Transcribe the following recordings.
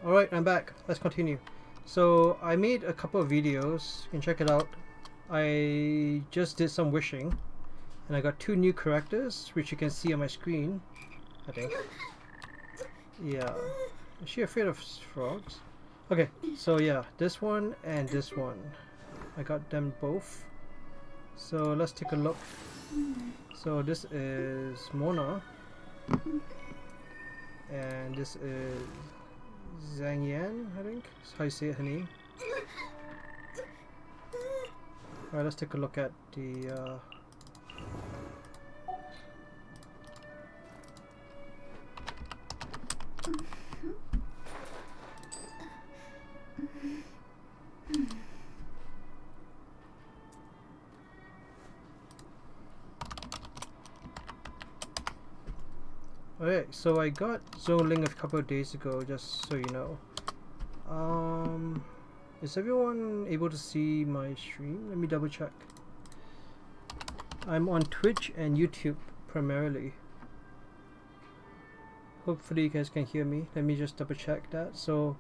Alright, I'm back. Let's continue. So I made a couple of videos. You can check it out. I just did some wishing, and I got 2 new characters, which you can see on my screen, I think. Yeah. Is she afraid of frogs? Okay, so yeah, this one and this one. I got them both. So let's take a look. So this is Mona, and this is Zhang Yan, I think. That's how you say her name. Alright, let's take a look at the Alright, so I got Zone Link a couple of days ago, just so you know. Is everyone able to see my stream? Let me double check. I'm on Twitch and YouTube primarily. Hopefully you guys can hear me. Let me just double check that. So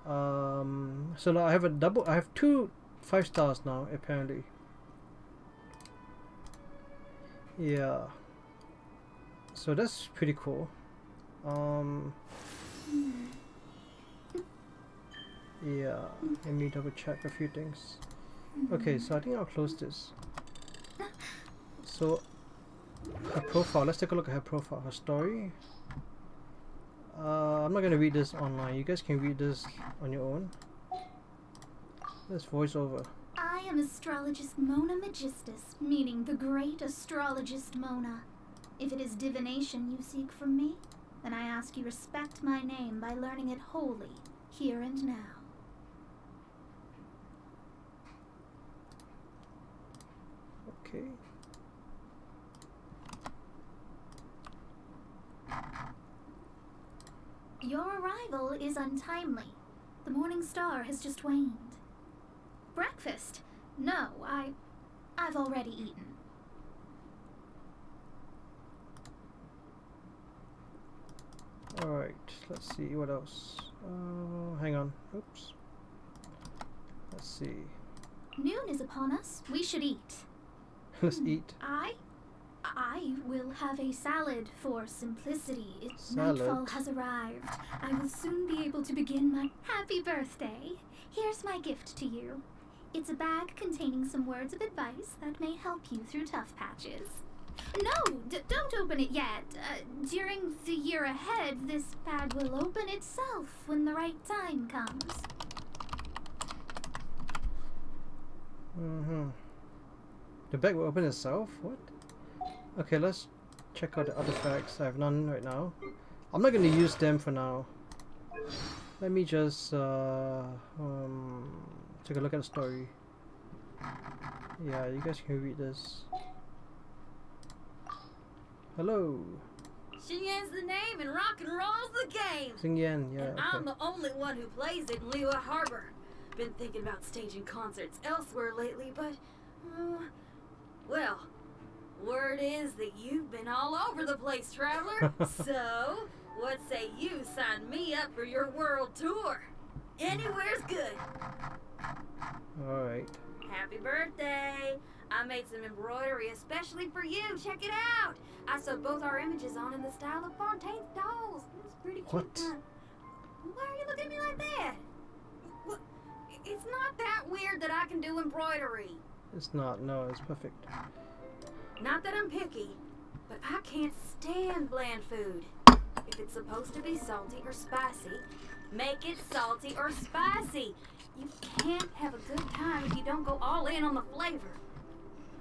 so now I have 2 5 stars now apparently. Yeah. So that's pretty cool. Yeah, let me double check a few things. Okay, so I think I'll close this. So her profile, let's take a look at her profile, her story. I'm not gonna read this online. You guys can read this on your own. Let's voice over. I am astrologist Mona Magistus, meaning the great astrologist Mona. If it is divination you seek from me, then I ask you respect my name by learning it wholly, here and now. Okay. Your arrival is untimely. The morning star has just waned. Breakfast? No, I've already eaten. Alright, let's see what else. Hang on. Oops. Let's see. Noon is upon us. We should eat. Let's eat. I will have a salad for simplicity. Salad? Nightfall has arrived. I will soon be able to begin my happy birthday. Here's my gift to you. It's a bag containing some words of advice that may help you through tough patches. No, don't open it yet. During the year ahead, this bag will open itself when the right time comes. The bag will open itself? What? Okay, let's check out the other facts. I have none right now. I'm not going to use them for now. Let me just take a look at the story. Yeah, you guys can read this. Hello. Xinyan's the name and rock and roll's the game. Xingyan, yeah. And Okay. I'm the only one who plays it in Liyue Harbor. Been thinking about staging concerts elsewhere lately, but well, word is that you've been all over the place, traveler. So, what say you sign me up for your world tour? Anywhere's good. Alright. Happy birthday! I made some embroidery especially for you. Check it out. I sewed both our images on in the style of Fontaine's dolls. It's pretty cute. What? Why are you looking at me like that? What? It's not that weird that I can do embroidery. It's not. No, it's perfect. Not that I'm picky, but I can't stand bland food. If it's supposed to be salty or spicy, make it salty or spicy. You can't have a good time if you don't go all in on the flavor.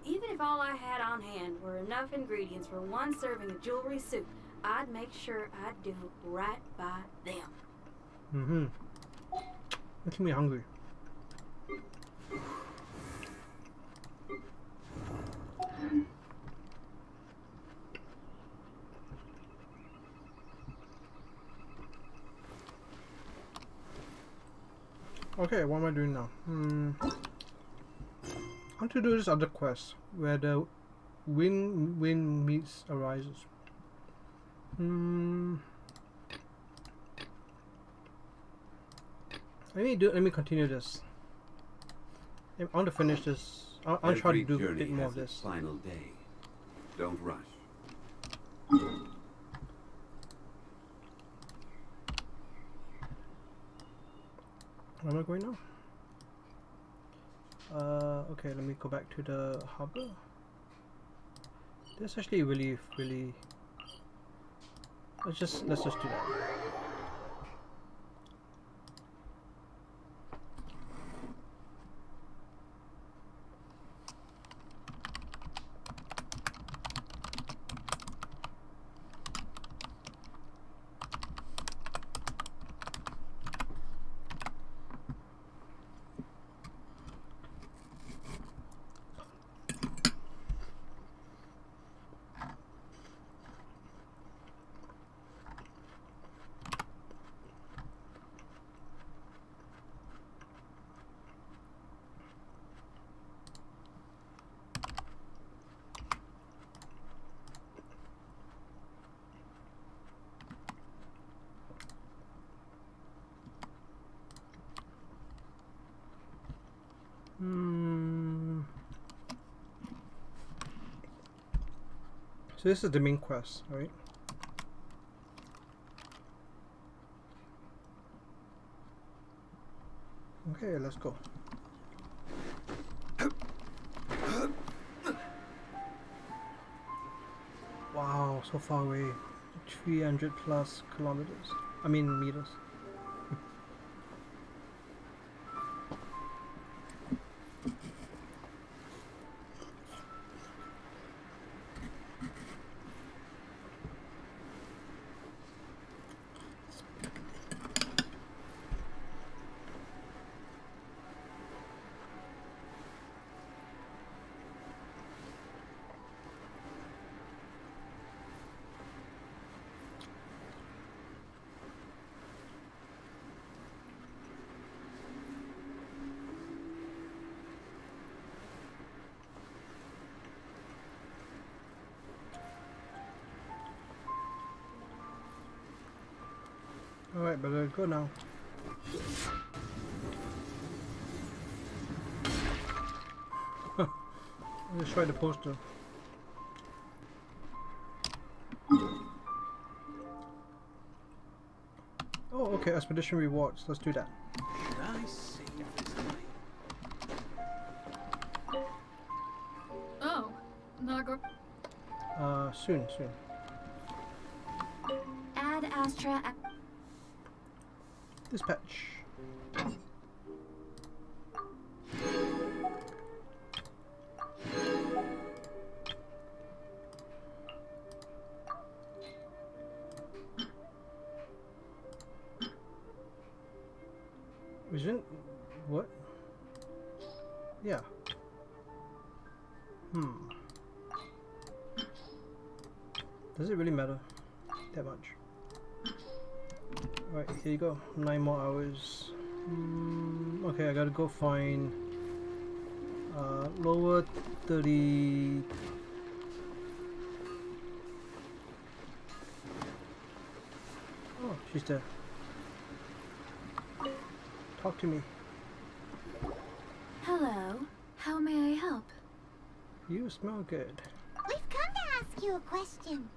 Even if all I had on hand were enough ingredients for 1 serving of jewelry soup, I'd make sure I do right by them. Making me hungry. Okay, what am I doing now? I want to do this other quest where the win-win meets arises. Let me continue this. I want to finish this. I'll try to Every do a journey bit more has of its this. final day. Don't rush. Where am I going now? Okay, let me go back to the harbor. This actually really. Let's just do that. So this is the main quest, right? Okay, let's go. Wow, so far away. 300 plus kilometers. I mean meters. Alright, but let's go now. Let's try the poster. Oh, okay, expedition rewards. Let's do that. Should I save this time? Oh, not go. Soon. Add Astra. Dispatch. Isn't what? Yeah. Does it really matter that much? Alright, here you go. 9 more hours. Okay, I gotta go find lower 30. Oh, she's there. Talk to me. Hello. How may I help? You smell good. We've come to ask you a question.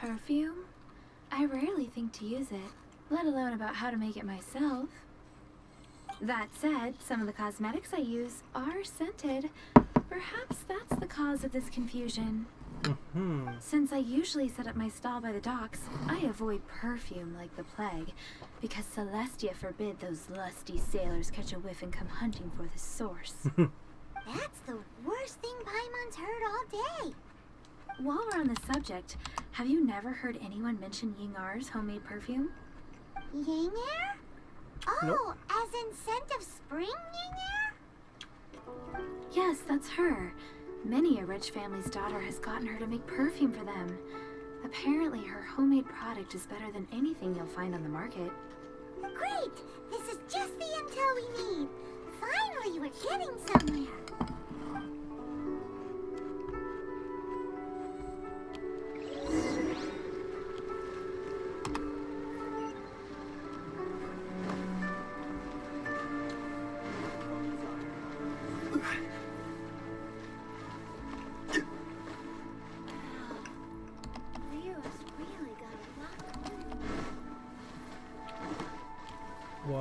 Perfume? I rarely think to use it, let alone about how to make it myself. That said, some of the cosmetics I use are scented. Perhaps that's the cause of this confusion. Since I usually set up my stall by the docks, I avoid perfume like the plague, because Celestia forbid those lusty sailors catch a whiff and come hunting for the source. That's the worst thing Paimon's heard all day. While we're on the subject, have you never heard anyone mention Yingar's homemade perfume? Yinger? Oh, Nope. as in scent of spring, Yinger? Yes, that's her. Many a rich family's daughter has gotten her to make perfume for them. Apparently, her homemade product is better than anything you'll find on the market. Great! This is just the intel we need. Finally, we're getting somewhere.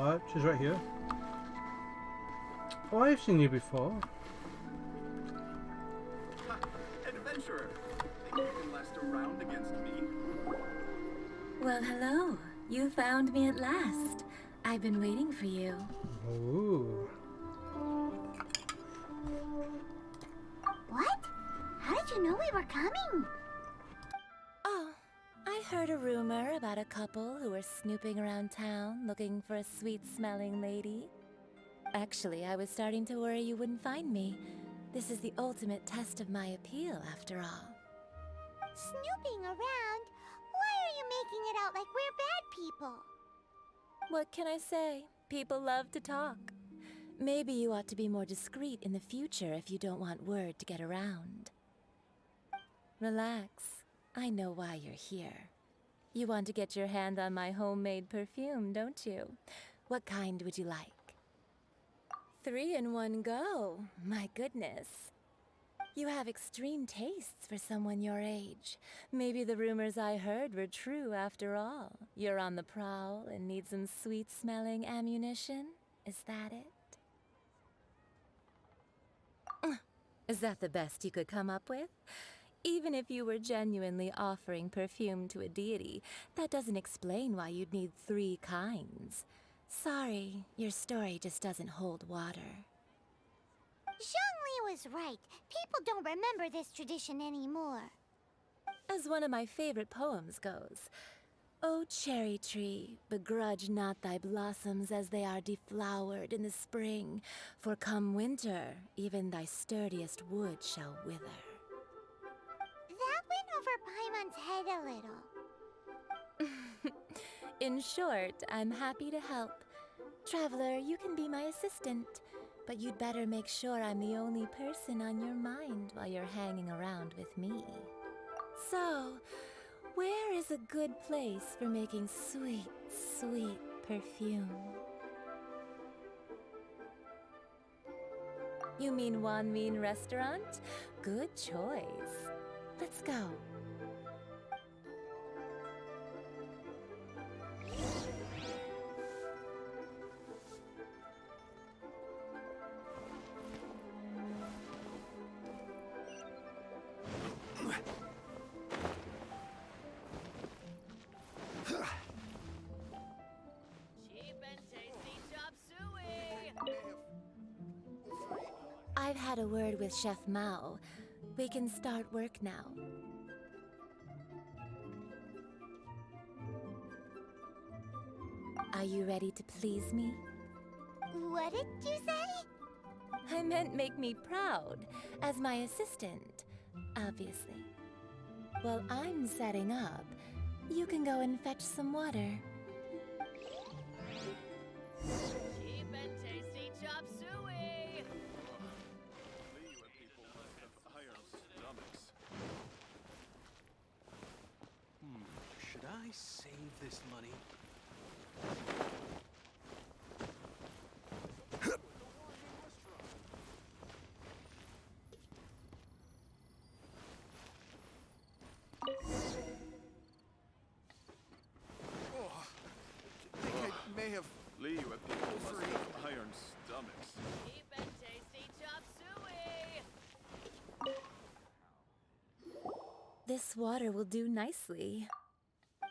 what? She's right here. Oh, I've seen you before. Adventurer, think you can last a round against me? Well, hello. You found me at last. I've been waiting for you. Ooh. What? How did you know we were coming? Oh, I heard a rumor about a couple who were snooping around town looking for a sweet-smelling lady. Actually, I was starting to worry you wouldn't find me. This is the ultimate test of my appeal, after all. Snooping around? Why are you making it out like we're bad people? What can I say? People love to talk. Maybe you ought to be more discreet in the future if you don't want word to get around. Relax. I know why you're here. You want to get your hand on my homemade perfume, don't you? What kind would you like? 3 in one go. My goodness. You have extreme tastes for someone your age. Maybe the rumors I heard were true after all. You're on the prowl and need some sweet-smelling ammunition? Is that it? Is that the best you could come up with? Even if you were genuinely offering perfume to a deity, that doesn't explain why you'd need 3 kinds. Sorry, your story just doesn't hold water. Zhongli was right. People don't remember this tradition anymore. As one of my favorite poems goes, "O cherry tree, begrudge not thy blossoms as they are deflowered in the spring, for come winter, even thy sturdiest wood shall wither." That went over Paimon's head a little. In short, I'm happy to help. Traveler, you can be my assistant, but you'd better make sure I'm the only person on your mind while you're hanging around with me. So, where is a good place for making sweet, sweet perfume? You mean Wanmin Restaurant? Good choice. Let's go. I've had a word with Chef Mao. We can start work now. Are you ready to please me? What did you say? I meant make me proud, as my assistant, obviously. While I'm setting up, you can go and fetch some water. Cheap and tasty chop suey! Liyue people must have iron stomachs. Should I save this money? I think I may have. Liyue people must have iron stomachs. Cheap and tasty chop suey! This water will do nicely.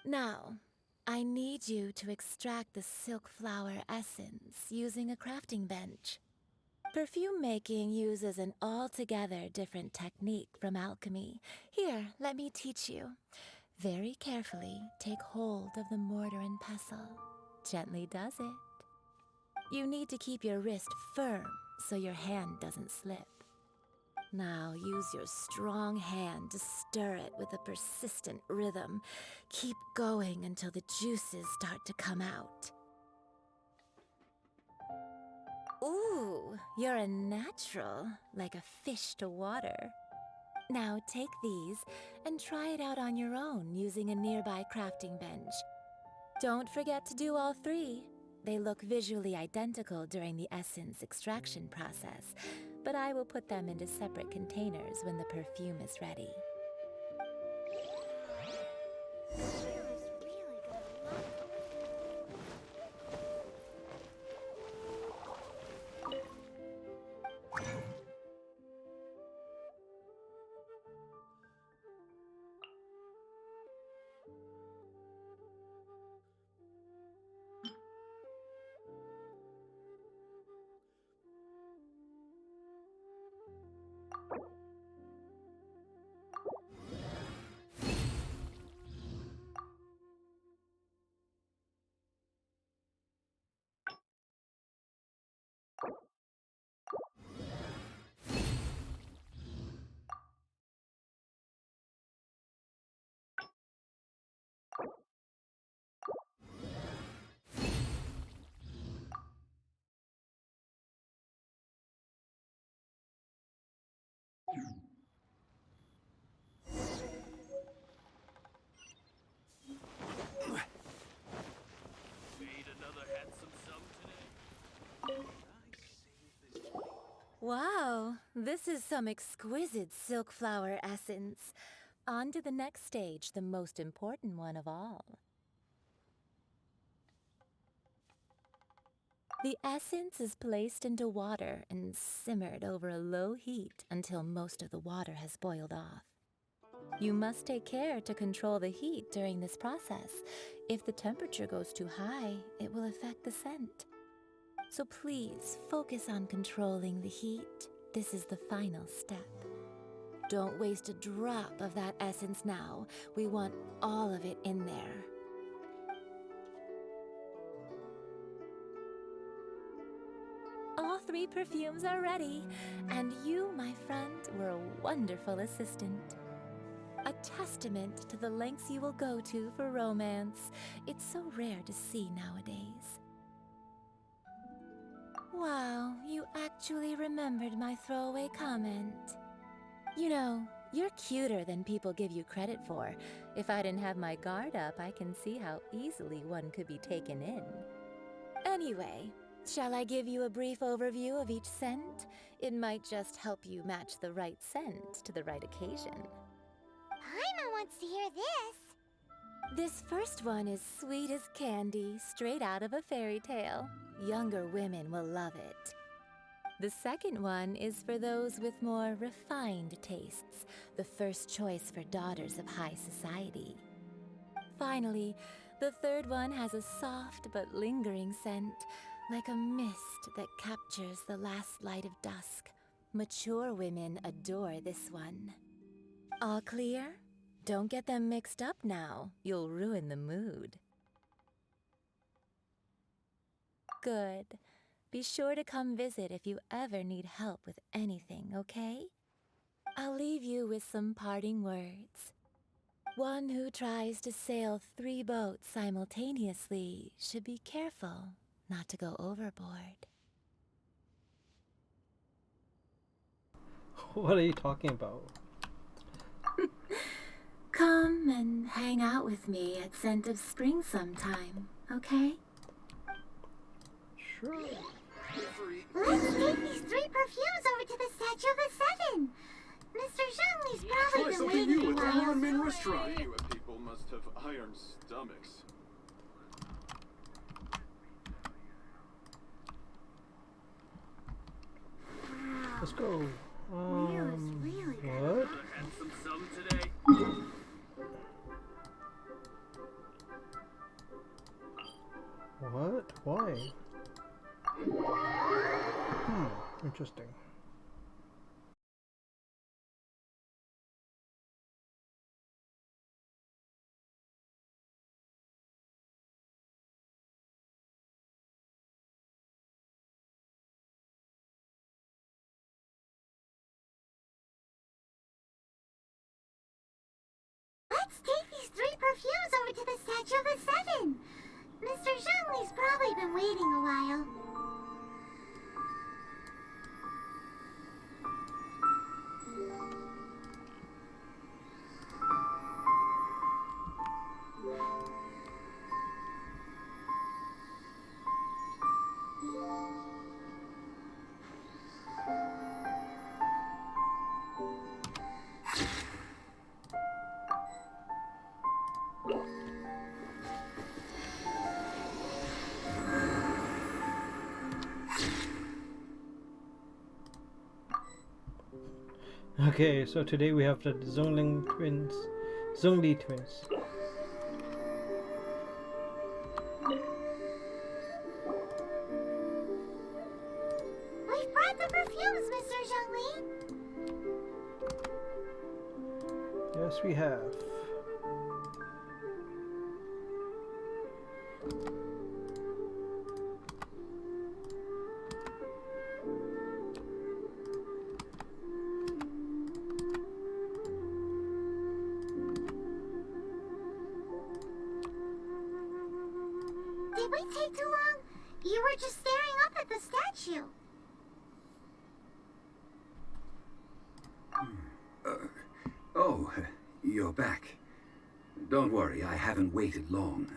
Now, I need you to extract the silk flower essence using a crafting bench. Perfume making uses an altogether different technique from alchemy. Here, let me teach you. Very carefully, take hold of the mortar and pestle. Gently does it. You need to keep your wrist firm so your hand doesn't slip. Now use your strong hand to stir it with a persistent rhythm. Keep going until the juices start to come out. Ooh, you're a natural, like a fish to water. Now take these and try it out on your own using a nearby crafting bench. Don't forget to do all 3. They look visually identical during the essence extraction process, but I will put them into separate containers when the perfume is ready. This is some exquisite silk flower essence. On to the next stage, the most important one of all. The essence is placed into water and simmered over a low heat until most of the water has boiled off. You must take care to control the heat during this process. If the temperature goes too high, it will affect the scent. So please focus on controlling the heat. This is the final step. Don't waste a drop of that essence now. We want all of it in there. All 3 perfumes are ready, and you, my friend, were a wonderful assistant. A testament to the lengths you will go to for romance. It's so rare to see nowadays. Wow, you actually remembered my throwaway comment. You know, you're cuter than people give you credit for. If I didn't have my guard up, I can see how easily one could be taken in. Anyway, shall I give you a brief overview of each scent? It might just help you match the right scent to the right occasion. Paimon wants to hear this. This first one is sweet as candy, straight out of a fairy tale. Younger women will love it. The second one is for those with more refined tastes, the first choice for daughters of high society. Finally, the third one has a soft but lingering scent, like a mist that captures the last light of dusk. Mature women adore this one. All clear? Don't get them mixed up now. You'll ruin the mood. Good. Be sure to come visit if you ever need help with anything, okay? I'll leave you with some parting words. One who tries to sail 3 boats simultaneously should be careful not to go overboard. What are you talking about? Come and hang out with me at Scent of Spring sometime, okay? Sure. Let's take these 3 perfumes over to the Statue of the Seven. Mr. Zhongli's Try probably been something waiting new a at the while. Harmon restaurant. You people must have iron stomachs. Let's go. Really good. What? Handsome sum today. What? Why? Interesting. Let's take these 3 perfumes over to the Statue of the Seven. Mr. Zhongli's probably been waiting a while. Okay, so today we have the Zhongli twins. We've brought the perfumes, Mr. Zhongli. Yes, we have. Did we take too long? You were just staring up at the statue. Oh, you're back. Don't worry, I haven't waited long.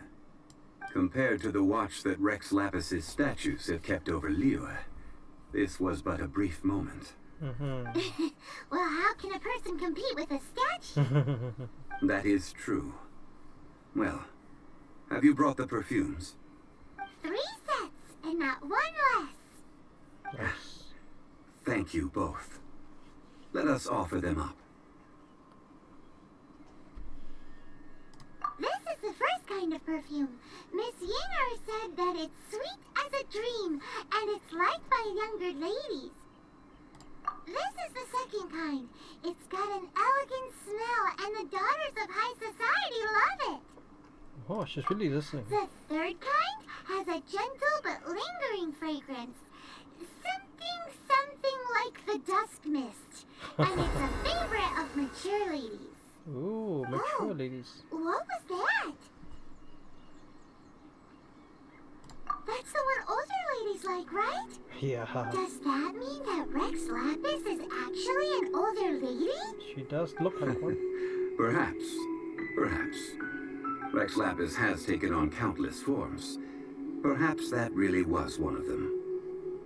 Compared to the watch that Rex Lapis's statues have kept over Liyue, this was but a brief moment. Mm-hmm. Well, how can a person compete with a statue? That is true. Well, have you brought the perfumes? 3 sets and not 1 less. Nice. Thank you both. Let us offer them up. This is the first kind of perfume. Miss Yinger said that it's sweet as a dream, and it's liked by younger ladies. This is the second kind. It's got an elegant smell, and the daughters of high society love it. Oh, she's really listening. The third kind has a gentle but lingering fragrance. Something like the dusk mist. And it's a favorite of mature ladies. Ooh, mature ladies. What was that? That's the one older ladies like, right? Yeah. Does that mean that Rex Lapis is actually an older lady? She does look like one. Perhaps. Perhaps. Rex Lapis has taken on countless forms. Perhaps that really was one of them.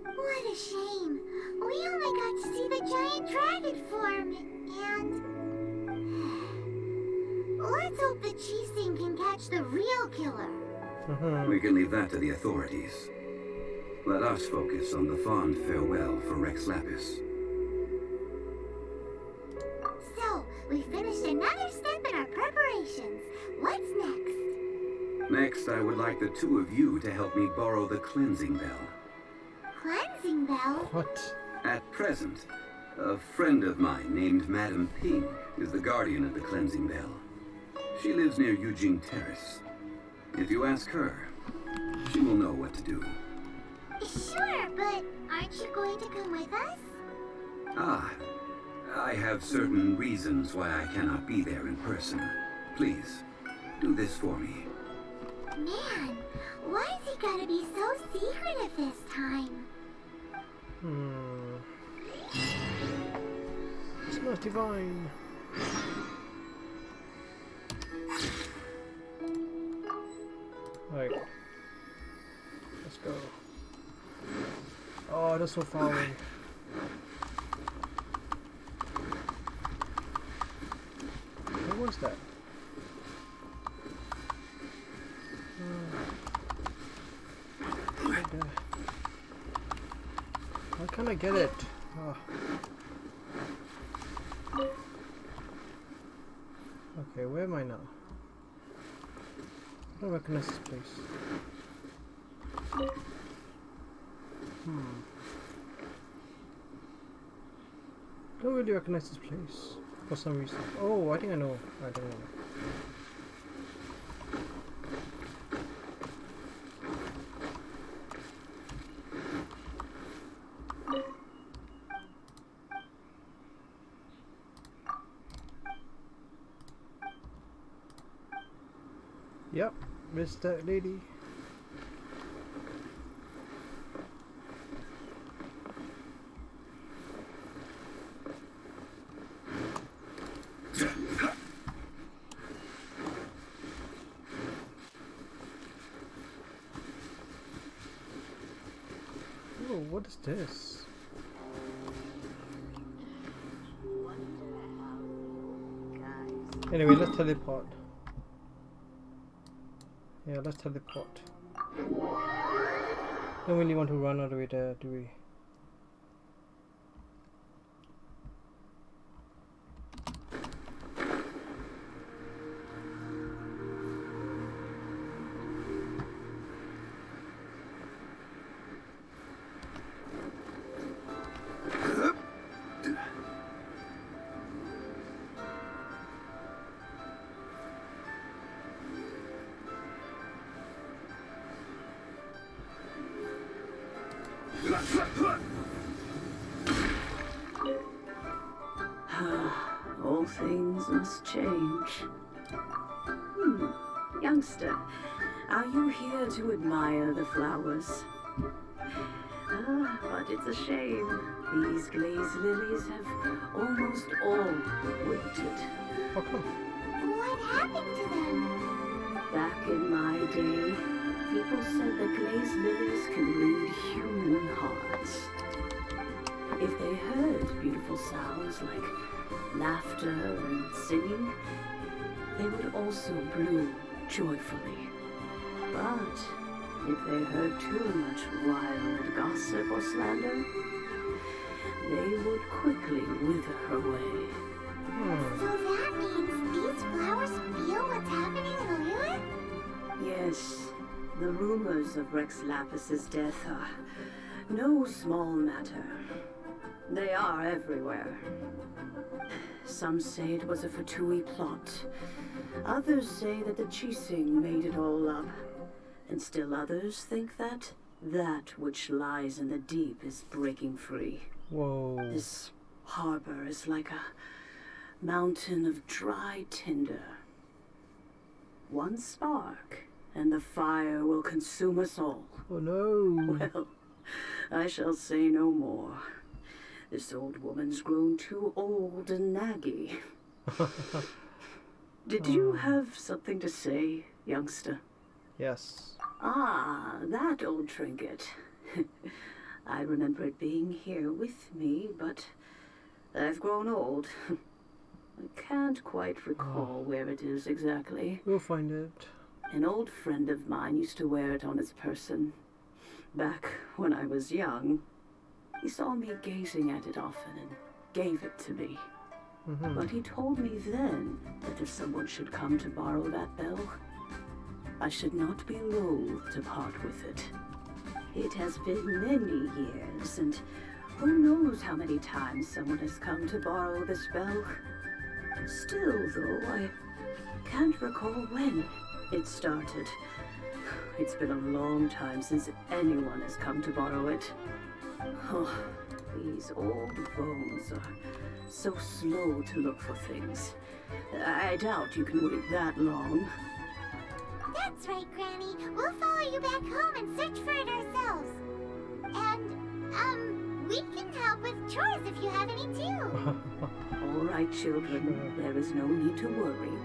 What a shame. We only got to see the giant dragon form, and... Let's hope the Cheesing can catch the real killer. We can leave that to the authorities. Let us focus on the fond farewell for Rex Lapis. So, we finished another step in our preparations. What's next? Next, I would like the 2 of you to help me borrow the cleansing bell. Cleansing bell? What? At present, a friend of mine named Madame Ping is the guardian of the cleansing bell. She lives near Eugene Terrace. If you ask her, she will know what to do. Sure, but aren't you going to come with us? Ah, I have certain reasons why I cannot be there in person. Please, do this for me. Man, why's he gotta be so secretive this time? Smells divine. Right. Let's go. Oh, that's so far away. What was that? Right there. Why can't I get it? Oh. Okay, where am I now? I don't recognize this place. Don't really recognize this place for some reason. Oh, I think I know. I don't know. Yep, it's that lady. Oh, what is this? Anyway, let's teleport. Yeah, let's teleport. Don't really want to run all the way there, do we? All things must change. Youngster, are you here to admire the flowers? But it's a shame. These glazed lilies have almost all wilted. How come? What happened to them? Back in my day, people said that glazed lilies can read human hearts. If they heard beautiful sounds like laughter and singing, they would also bloom joyfully. But if they heard too much wild gossip or slander, they would quickly wither away. So that means these flowers feel what's happening in Lilith? Yes, the rumors of Rex Lapis's death are no small matter. They are everywhere. Some say it was a Fatui plot. Others say that the Chising made it all up. And still others think that that which lies in the deep is breaking free. Whoa. This harbor is like a mountain of dry tinder. One spark, and the fire will consume us all. Oh no. Well, I shall say no more. This old woman's grown too old and naggy. Did you have something to say, youngster? Yes. Ah, that old trinket. I remember it being here with me, but I've grown old. I can't quite recall where it is exactly. We'll find it. An old friend of mine used to wear it on his person. Back when I was young, he saw me gazing at it often and gave it to me. But he told me then that if someone should come to borrow that bell, I should not be loath to part with it. It has been many years, and who knows how many times someone has come to borrow this bell. Still, though, I can't recall when it started. It's been a long time since anyone has come to borrow it. Oh, these old bones are so slow to look for things. I doubt you can wait that long. That's right, Granny. We'll follow you back home and search for it ourselves. And, we can help with chores if you have any too. All right, children. There is no need to worry.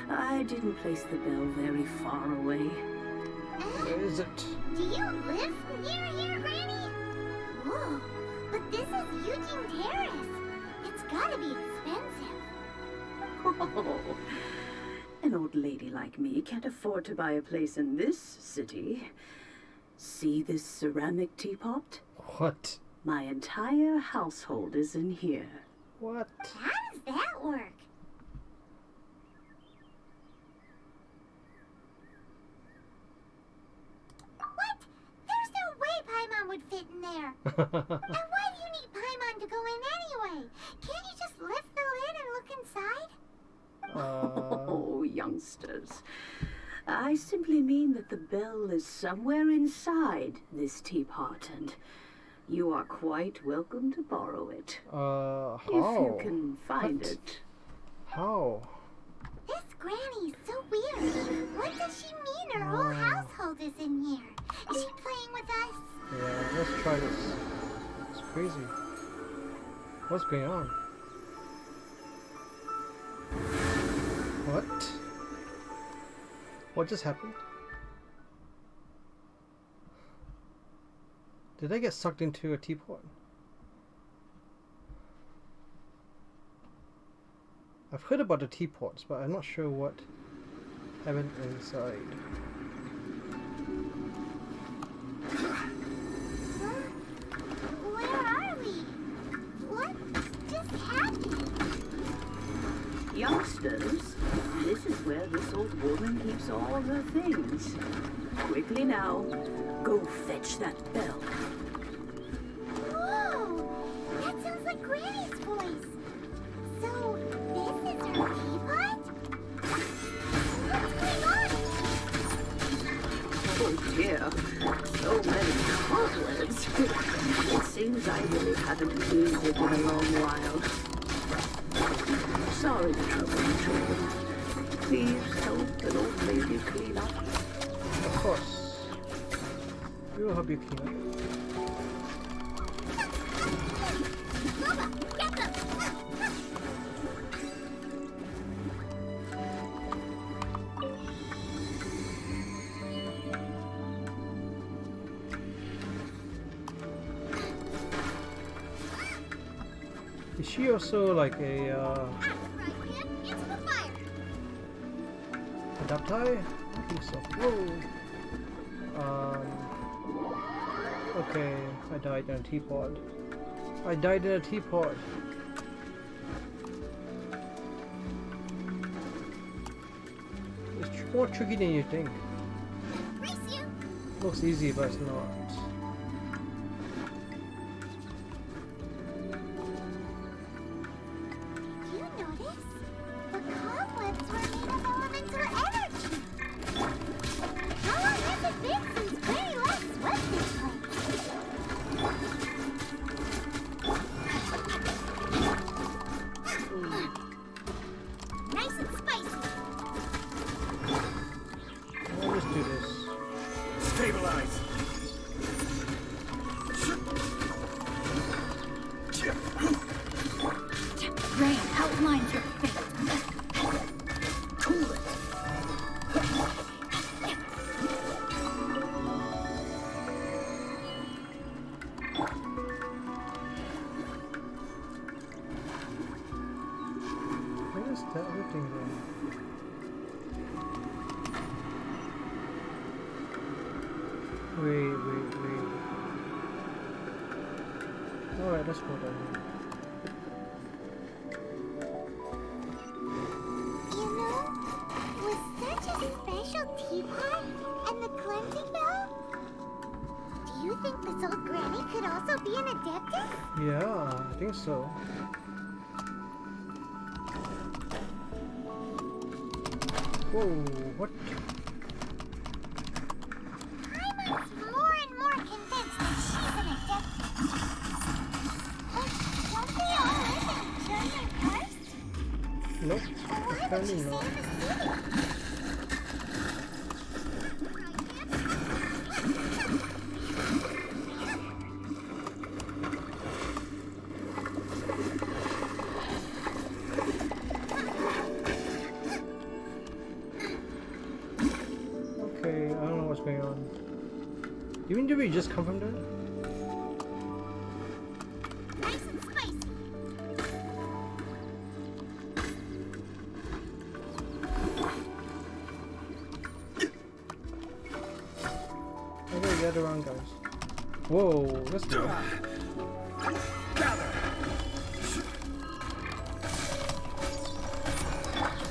I didn't place the bell very far away. Where is it? Do you live near here, Granny? Whoa, but this is Eugene Terrace. It's gotta be expensive. Oh, an old lady like me can't afford to buy a place in this city. See this ceramic teapot? What? My entire household is in here. What? How does that work? What? There's no way Paimon would fit in there. And why do you need Paimon to go in anyway? Can't you just lift the lid and look inside? Oh, youngsters. I simply mean that the bell is somewhere inside this teapot, and you are quite welcome to borrow it. How? If you can find it. How? This Granny is so weird. What does she mean her whole household is in here? Is she playing with us? Yeah, let's try this. It's crazy. What's going on? What? What just happened? Did I get sucked into a teapot? I've heard about the teapots, but I'm not sure what happened inside. Where are we? What just happened? Youngsters, this is where this old woman keeps all her things. Quickly now, go fetch that bell. Whoa! That sounds like Granny's voice. So, this is her teapot? What's going on? Oh dear, so many cobwebs. It seems I really haven't cleaned it in a long while. Sorry to trouble you, children. Please help an old lady clean up. Of course. We will help you clean up. Mama, get them! Is she also like a Into the fire. adaptai? I think so. Whoa. Okay, I died in a teapot. I died in a teapot. It's more tricky than you think. Brace you. Looks easy, but it's not. You notice? The cobwebs were made of elemental energy. How long has it been since Gray last swept this place? Nice and spicy. I'll just do this. Stabilize. Rain outlines your fate. Cool it. Where's the other thing then? Wait. Alright, let's go down here. You know, with such a special teapot and the cleansing bell, do you think this old granny could also be an adeptus? Yeah, I think so. Whoa, what? I'm more and more convinced that she's an adeptus. Don't they all live in German first? Nope, Why would apparently she not. stay in the city? Okay, I don't know what's going on. Even did we just come from there? Nice and spicy. I gotta get around, guys. Whoa, let's go. Gather.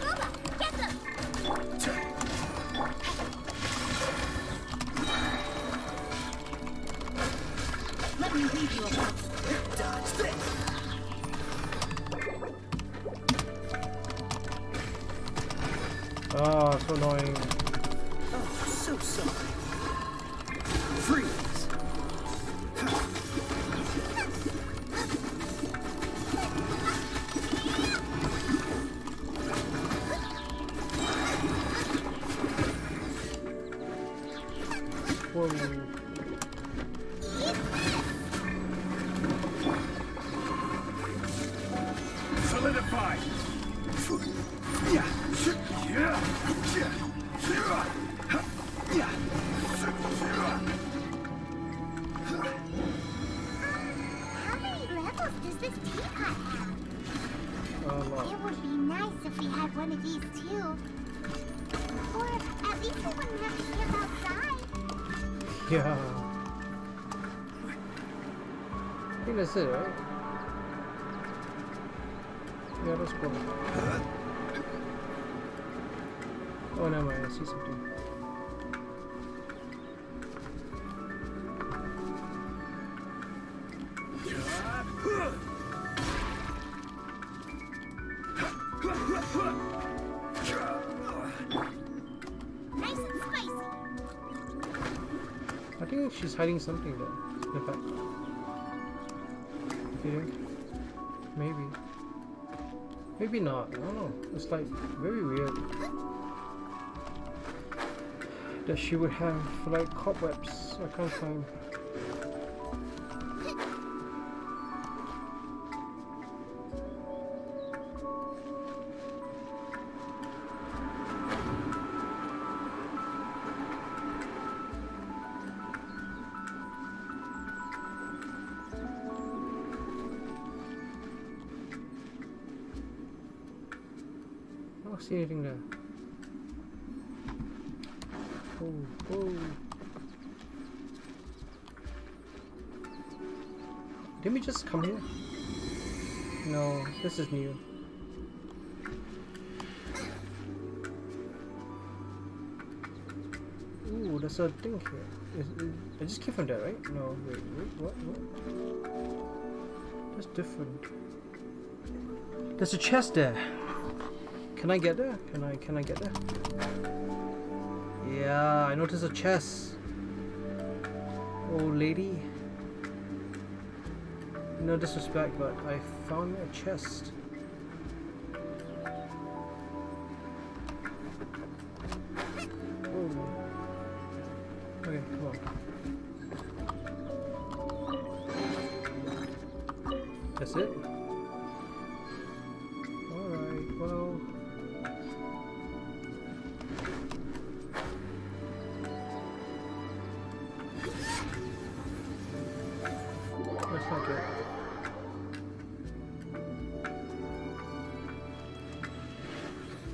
Bubba, get them! Let me leave you alone. Dodge this. Ah, so annoying. Oh, so sorry. Freeze. Whoa. Solidify. Yeah. Yeah. Yeah. How many levels does this teapot have? A lot. It would be nice if we had one of these too. Or at least we wouldn't have to camp outside. Yeah. I think that's it, right? Yeah, let's go. Oh, never mind, I see something. Nice and spicy. I think she's hiding something there. In fact. You think? Maybe. Maybe not. I don't know. It's like very weird that she would have like cobwebs. I can't find. don't see anything there. Oh, oh. Didn't we just come here? No, this is new. Ooh, there's a thing here. I just came from there, right? No, wait, what? That's different. There's a chest there. Can I get there? Can I get there? Yeah, I noticed a chest. Old lady. No disrespect, but I found a chest. Oh. Okay, come on. That's it? Alright, well. That's not good.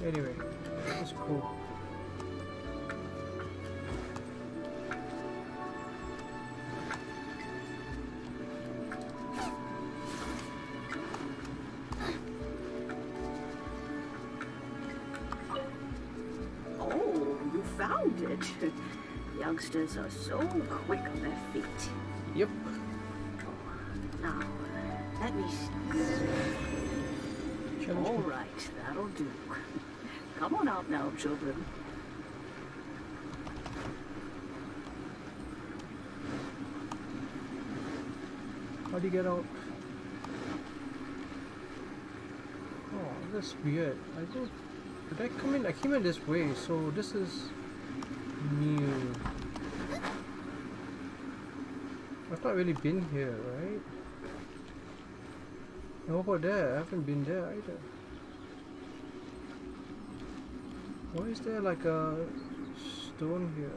Anyway, that's cool. Oh, you found it. Youngsters are so quick on their feet. Yep. Now, let me see. All right, that'll do. Come on out now, children. How do you get out? Oh, that's weird. Did I come in? I came in this way, so this is new. I've not really been here, right? And what about there? I haven't been there either. Why is there like a stone here?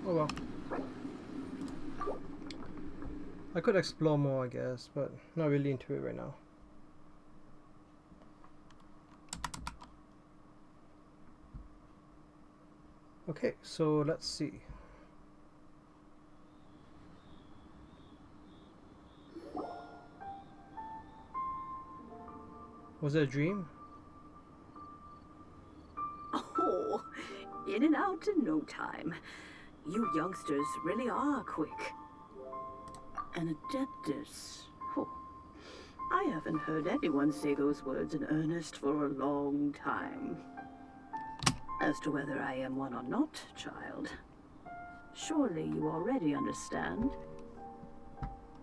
Oh well. I could explore more, I guess, but not really into it right now. Okay, so let's see. Was it a dream? Oh, in and out in no time. You youngsters really are quick. An adeptus. Oh, I haven't heard anyone say those words in earnest for a long time. As to whether I am one or not, child, surely you already understand.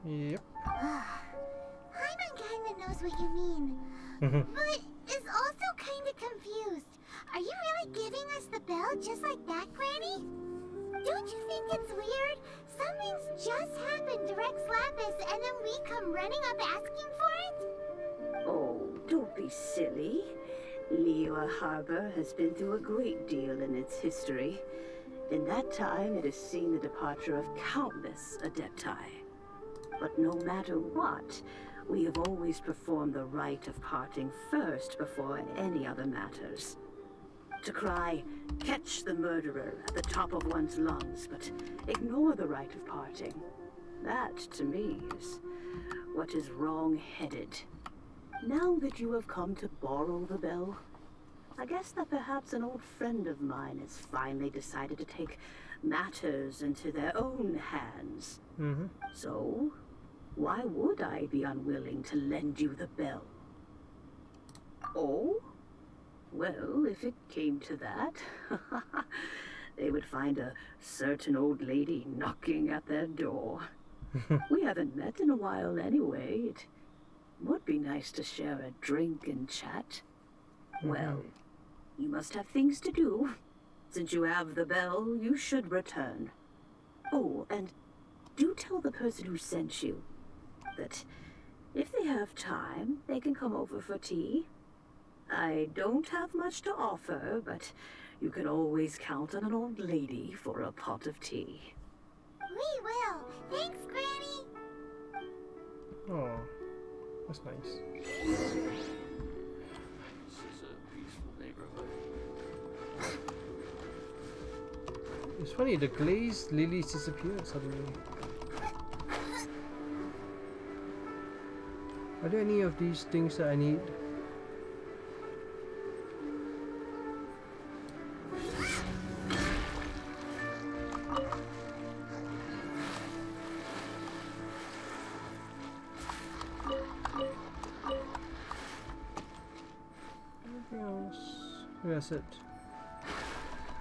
Yep. Hyman kinda knows what you mean, but is also kinda confused. Are you really giving us the bell just like that, Granny? Don't you think it's weird? Something's just happened to Rex Lapis and then we come running up asking for it? Oh, don't be silly. Liyue Harbor has been through a great deal in its history. In that time, it has seen the departure of countless adepti. But no matter what, we have always performed the rite of parting first before any other matters. To cry, "Catch the murderer," at the top of one's lungs, but ignore the rite of parting. That, to me, is what is wrong-headed. Now that you have come to borrow the bell, I guess that perhaps an old friend of mine has finally decided to take matters into their own hands. So, why would I be unwilling to lend you the bell? Oh? Well, if it came to that, they would find a certain old lady knocking at their door. We haven't met in a while anyway. It would be nice to share a drink and chat. Well, you must have things to do. Since you have the bell, you should return. Oh, and do tell the person who sent you that if they have time, they can come over for tea. I don't have much to offer, but you can always count on an old lady for a pot of tea. We will. Thanks, Granny. Oh, that's nice. This is a peaceful neighborhood. It's funny, the glazed lilies disappeared suddenly. Are there any of these things that I need? Anything else? Maybe that's it.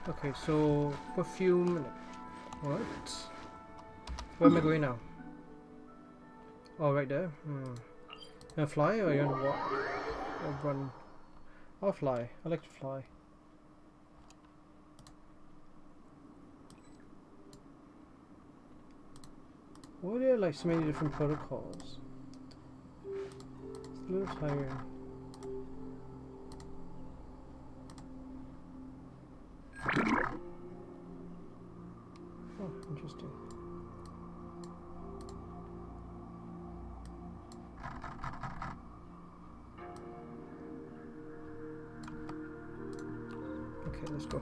Okay, so perfume. What? Where am I going now? Oh, right there. Can I fly or you want to walk? Or run? I'll fly. I like to fly. Why are there like so many different protocols? It's a little tiring. Oh, interesting. Okay, let's go.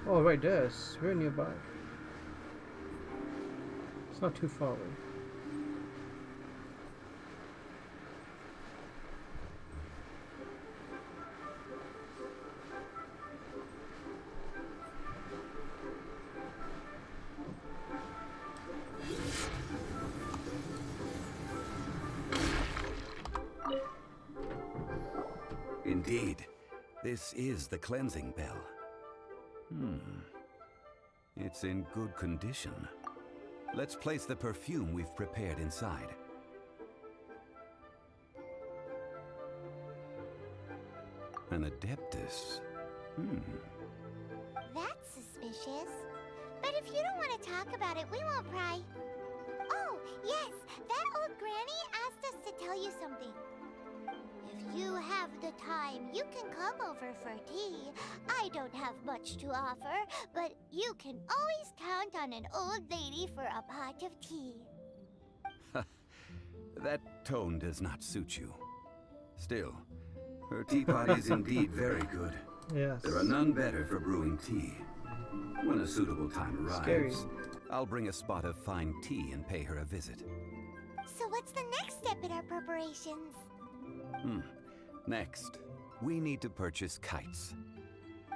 Oh, right there. It's very nearby. It's not too far away. Indeed, this is the cleansing bell. It's in good condition. Let's place the perfume we've prepared inside. An Adeptus. That's suspicious. But if you don't want to talk about it, we won't pry. Oh, yes, that old granny asked us to tell you something. If you have the time, you can come over for tea. I don't have much to offer, but you can always count on an old lady for a pot of tea. That tone does not suit you. Still, her teapot is indeed very good. Yes. There are none better for brewing tea. When a suitable time arrives, Scary. I'll bring a spot of fine tea and pay her a visit. So what's the next step in our preparations? Next, we need to purchase kites.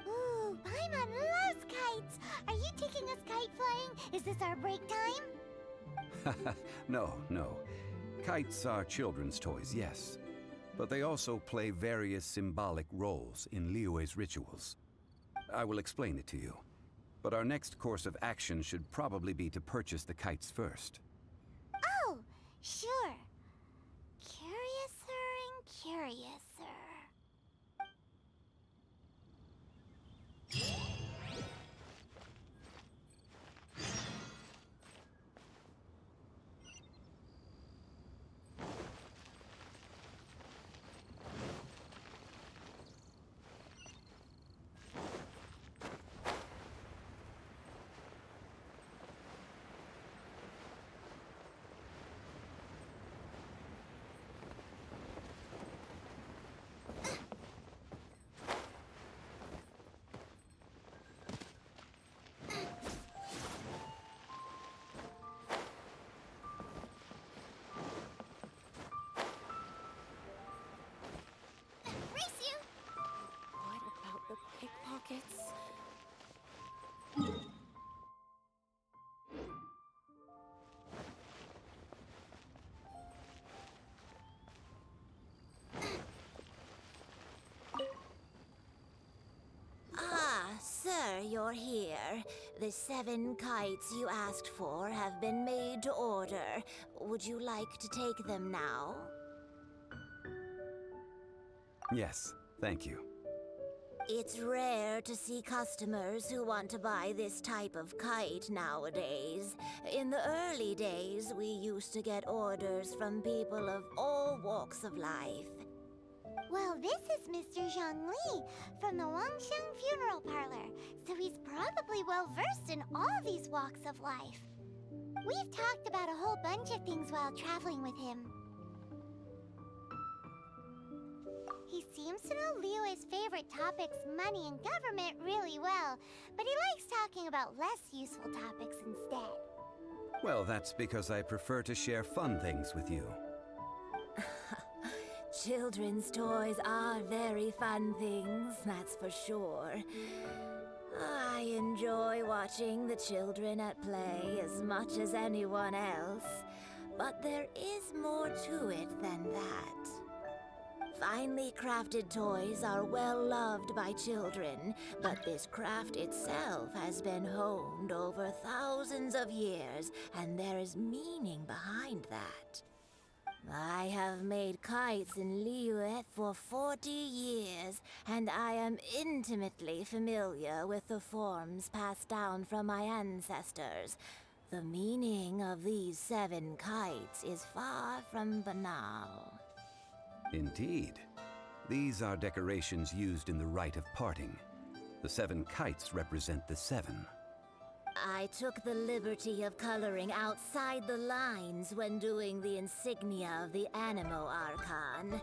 Ooh, Paimon loves kites! Are you taking us kite flying? Is this our break time? No. Kites are children's toys, yes. But they also play various symbolic roles in Liyue's rituals. I will explain it to you. But our next course of action should probably be to purchase the kites first. Oh, sure. Curiouser and curiouser. What about the pickpockets? Ah, sir, you're here. The 7 kites you asked for have been made to order. Would you like to take them now? Yes, thank you. It's rare to see customers who want to buy this type of kite nowadays. In the early days, we used to get orders from people of all walks of life. Well, this is Mr. Zhongli from the Wangsheng Funeral Parlor, so he's probably well-versed in all these walks of life. We've talked about a whole bunch of things while traveling with him. He seems to know Liyue's favorite topics, money and government, really well, but he likes talking about less useful topics instead. Well, that's because I prefer to share fun things with you. Children's toys are very fun things, that's for sure. I enjoy watching the children at play as much as anyone else, but there is more to it than that. Finely crafted toys are well loved by children, but this craft itself has been honed over thousands of years, and there is meaning behind that. I have made kites in Liyue for 40 years, and I am intimately familiar with the forms passed down from my ancestors. The meaning of these 7 kites is far from banal. Indeed. These are decorations used in the rite of parting. The 7 kites represent the 7. I took the liberty of coloring outside the lines when doing the insignia of the Animo Archon.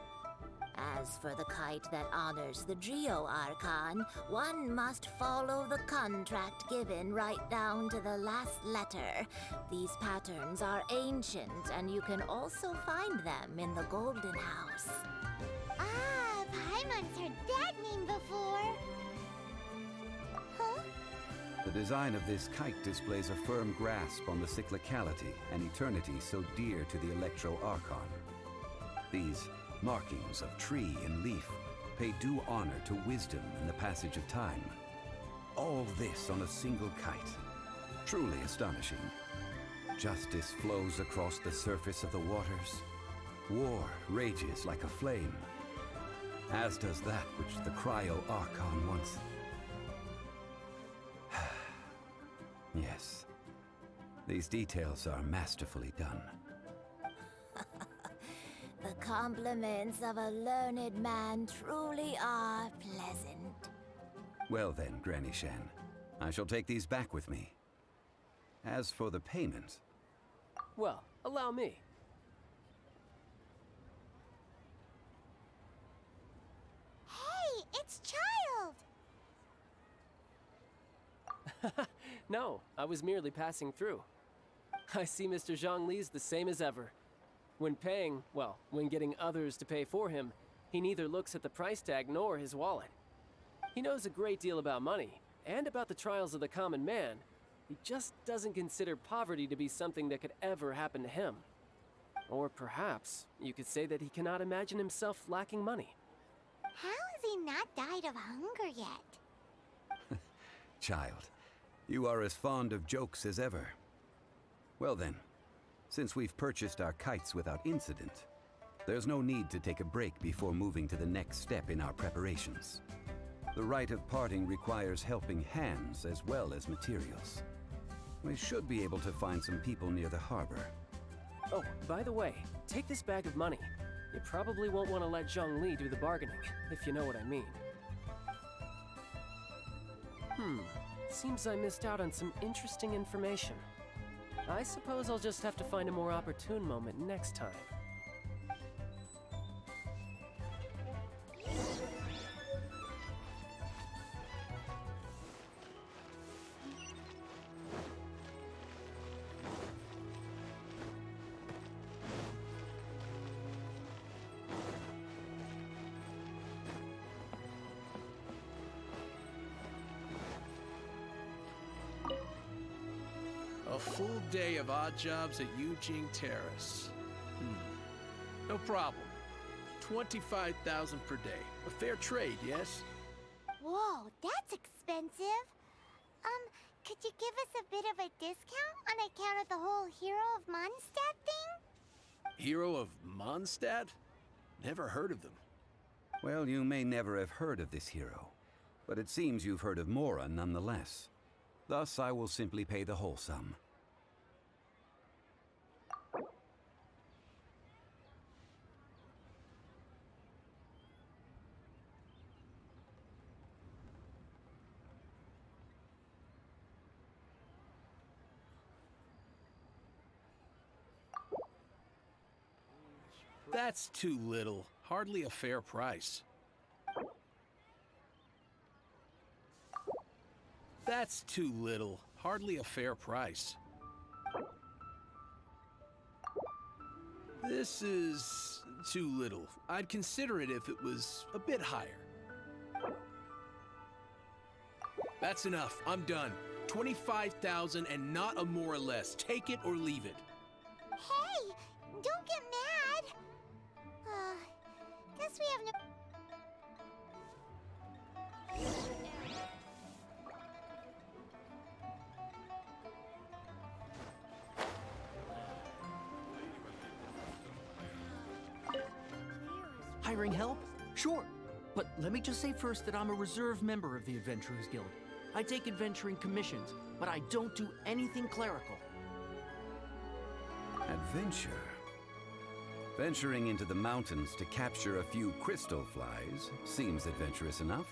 As for the kite that honors the Geo Archon, one must follow the contract given right down to the last letter. These patterns are ancient, and you can also find them in the Golden House. Ah, Paimon's heard that name before. Huh? The design of this kite displays a firm grasp on the cyclicality and eternity so dear to the Electro Archon. These markings of tree and leaf pay due honor to wisdom and the passage of time. All this on a single kite. Truly astonishing. Justice flows across the surface of the waters. War rages like a flame. As does that which the Cryo Archon once... Yes. These details are masterfully done. The compliments of a learned man truly are pleasant. Well then, Granny Shan, I shall take these back with me. As for the payment... Well, allow me. Hey, it's Child! No, I was merely passing through. I see Mr. Zhongli's the same as ever. When paying, well, when getting others to pay for him, he neither looks at the price tag nor his wallet. He knows a great deal about money, and about the trials of the common man. He just doesn't consider poverty to be something that could ever happen to him. Or perhaps you could say that he cannot imagine himself lacking money. How has he not died of hunger yet? Child, you are as fond of jokes as ever. Well then, since we've purchased our kites without incident, there's no need to take a break before moving to the next step in our preparations. The rite of parting requires helping hands as well as materials. We should be able to find some people near the harbor. Oh, by the way, take this bag of money. You probably won't want to let Zhongli do the bargaining, if you know what I mean. Seems I missed out on some interesting information. I suppose I'll just have to find a more opportune moment next time. A full day of odd jobs at Yujing Terrace. No problem. 25,000 per day. A fair trade, yes? Whoa, that's expensive. Could you give us a bit of a discount on account of the whole Hero of Mondstadt thing? Hero of Mondstadt? Never heard of them. Well, you may never have heard of this hero, but it seems you've heard of Mora nonetheless. Thus, I will simply pay the whole sum. That's too little. Hardly a fair price. That's too little. Hardly a fair price. This is too little. I'd consider it if it was a bit higher. That's enough. I'm done. 25,000 and not a more or less. Take it or leave it. Hey, don't get mad. Guess we have no... Hiring help? Sure. But let me just say first that I'm a reserve member of the Adventurers Guild. I take adventuring commissions, but I don't do anything clerical. Adventure? Venturing into the mountains to capture a few crystal flies seems adventurous enough.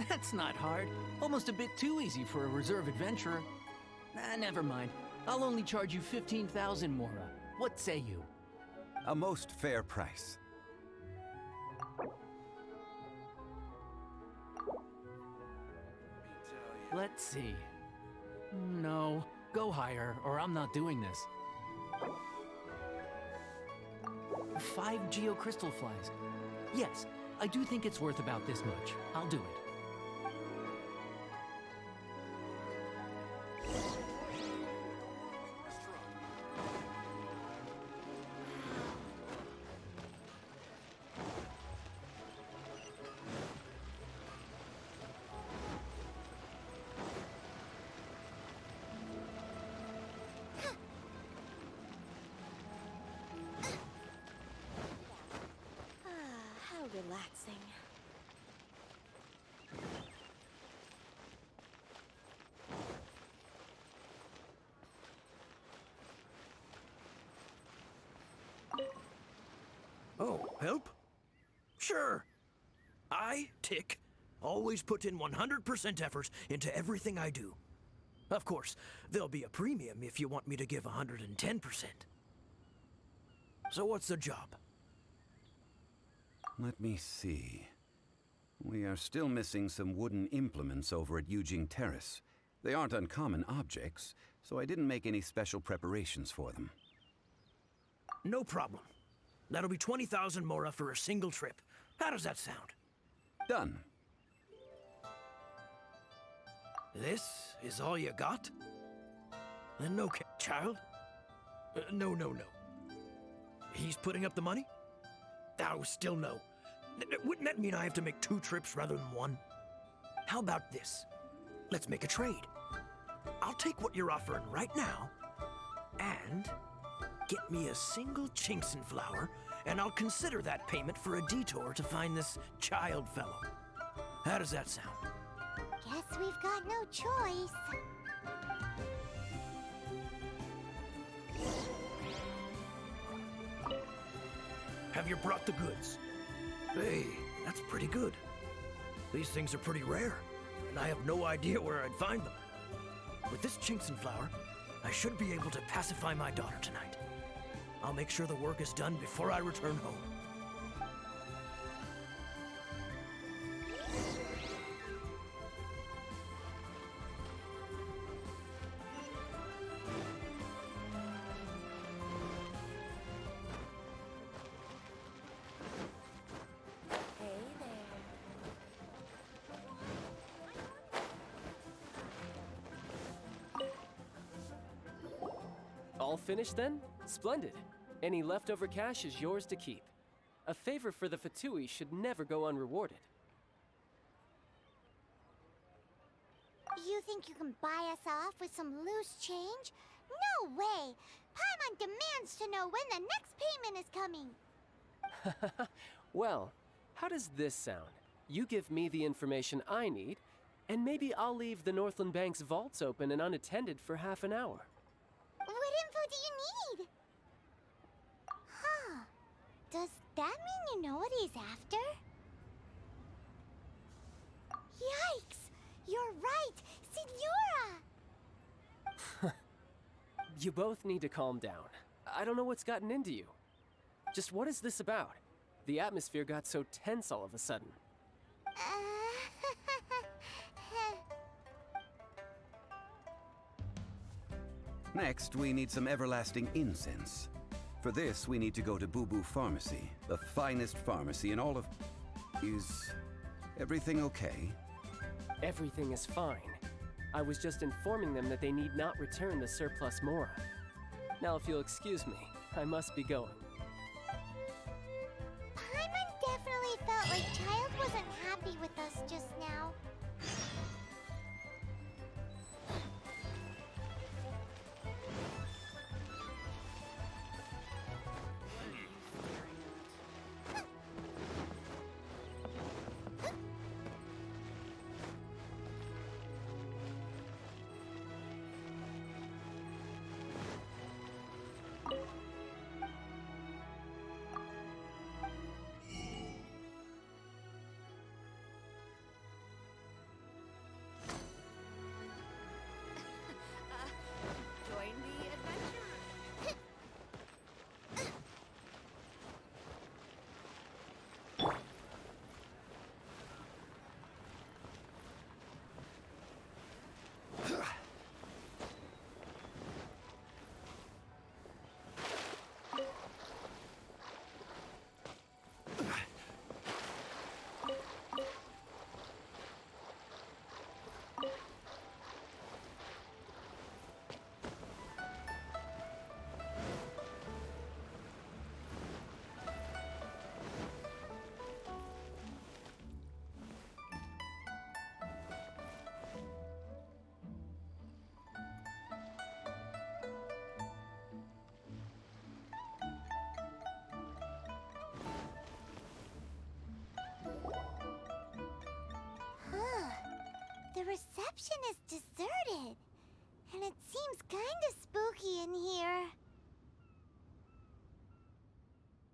That's not hard. Almost a bit too easy for a reserve adventurer. Never mind. I'll only charge you 15,000 Mora. What say you? A most fair price. Let's see. No, go higher, or I'm not doing this. 5 geocrystal flies. Yes, I do think it's worth about this much. I'll do it. How relaxing. Oh, help? Sure. I, Tick, always put in 100% effort into everything I do. Of course, there'll be a premium if you want me to give 110%. So what's the job? Let me see. We are still missing some wooden implements over at Yujing Terrace. They aren't uncommon objects, so I didn't make any special preparations for them. No problem. That'll be 20,000 Mora for a single trip. How does that sound? Done. This is all you got? Then no, child. No. He's putting up the money? Oh, still no. Wouldn't that mean I have to make 2 trips rather than 1? How about this? Let's make a trade. I'll take what you're offering right now, and get me a single Chinxin flower, and I'll consider that payment for a detour to find this child fellow. How does that sound? Guess we've got no choice. Have you brought the goods? Hey, that's pretty good. These things are pretty rare, and I have no idea where I'd find them. With this Chinxin flower, I should be able to pacify my daughter tonight. I'll make sure the work is done before I return home. All finished then? Splendid. Any leftover cash is yours to keep. A favor for the Fatui should never go unrewarded. You think you can buy us off with some loose change? No way! Paimon demands to know when the next payment is coming. Well, how does this sound? You give me the information I need, and maybe I'll leave the Northland Bank's vaults open and unattended for half an hour. What info do you need? Huh. Does that mean you know what he's after? Yikes! You're right! Signora! You both need to calm down. I don't know what's gotten into you. Just what is this about? The atmosphere got so tense all of a sudden. Next, we need some everlasting incense. For this, we need to go to Boo Boo Pharmacy, the finest pharmacy in all of... Is everything okay? Everything is fine. I was just informing them that they need not return the surplus Mora. Now, if you'll excuse me, I must be going. Paimon definitely felt like Child wasn't happy with us just now. Join the adventure. The reception is deserted, and it seems kinda spooky in here.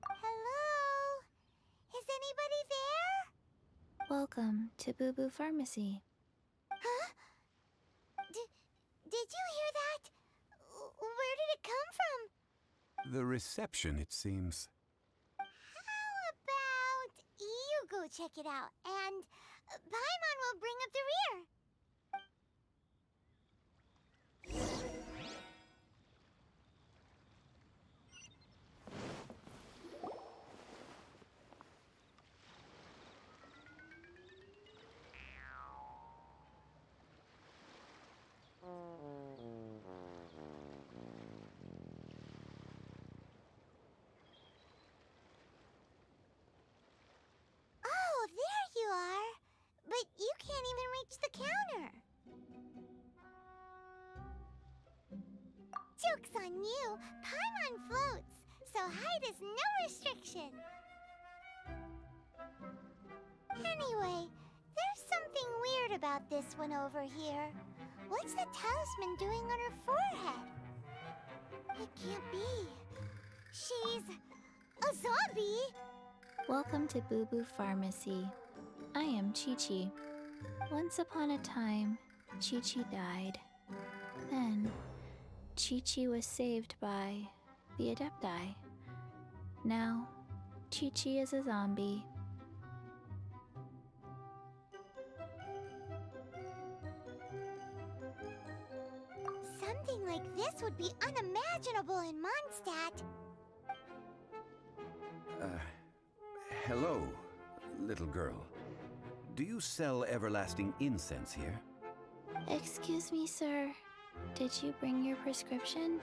Hello? Is anybody there? Welcome to Boo Boo Pharmacy. Huh? Did you hear that? Where did it come from? The reception, it seems. How about you go check it out, and Paimon will bring up the rear. Oh, there you are. But you can't even reach the counter. Joke's on you. Paimon floats, so height is no restriction. Anyway, there's something weird about this one over here. What's the talisman doing on her forehead? It can't be. She's a zombie. Welcome to Boo Boo Pharmacy. I am Chi-Chi. Once upon a time, Chi-Chi died. Then, Chi-Chi was saved by the Adepti. Now, Chi-Chi is a zombie. Something like this would be unimaginable in Mondstadt. Hello, little girl. Do you sell everlasting incense here? Excuse me, sir. Did you bring your prescription?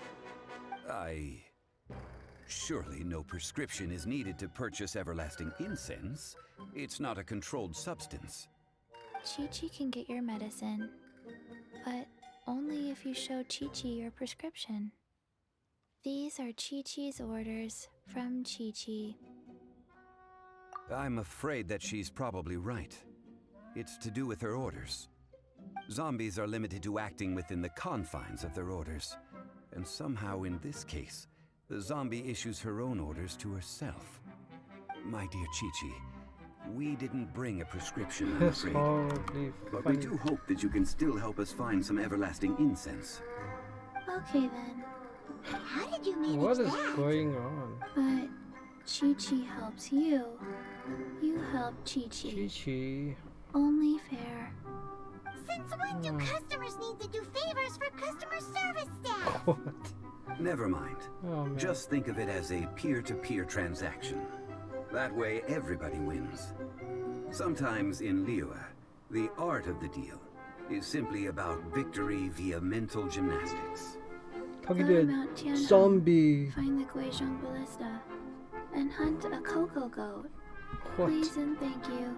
Surely no prescription is needed to purchase everlasting incense. It's not a controlled substance. Chi-Chi can get your medicine, but only if you show Chi-Chi your prescription. These are Chi-Chi's orders from Chi-Chi. I'm afraid that she's probably right. It's to do with her orders. Zombies are limited to acting within the confines of their orders. And somehow in this case, the zombie issues her own orders to herself. My dear Chi-Chi, we didn't bring a prescription, I'm That's afraid. horribly But funny. we do hope that you can still help us find some everlasting incense. Okay then. How did you manage What is that? going on? But Chi-Chi helps you. You help Chi-Chi. Chi-Chi. Only fair. Since when do customers need to do favors for customer service staff? What? Never mind. Oh, man. Just think of it as a peer-to-peer transaction. That way, everybody wins. Sometimes in Liyue, the art of the deal is simply about victory via mental gymnastics. Go to Mount Tianhong, Zombie. find the Guizhong Ballista, and hunt a cocoa goat. What? Please and thank you.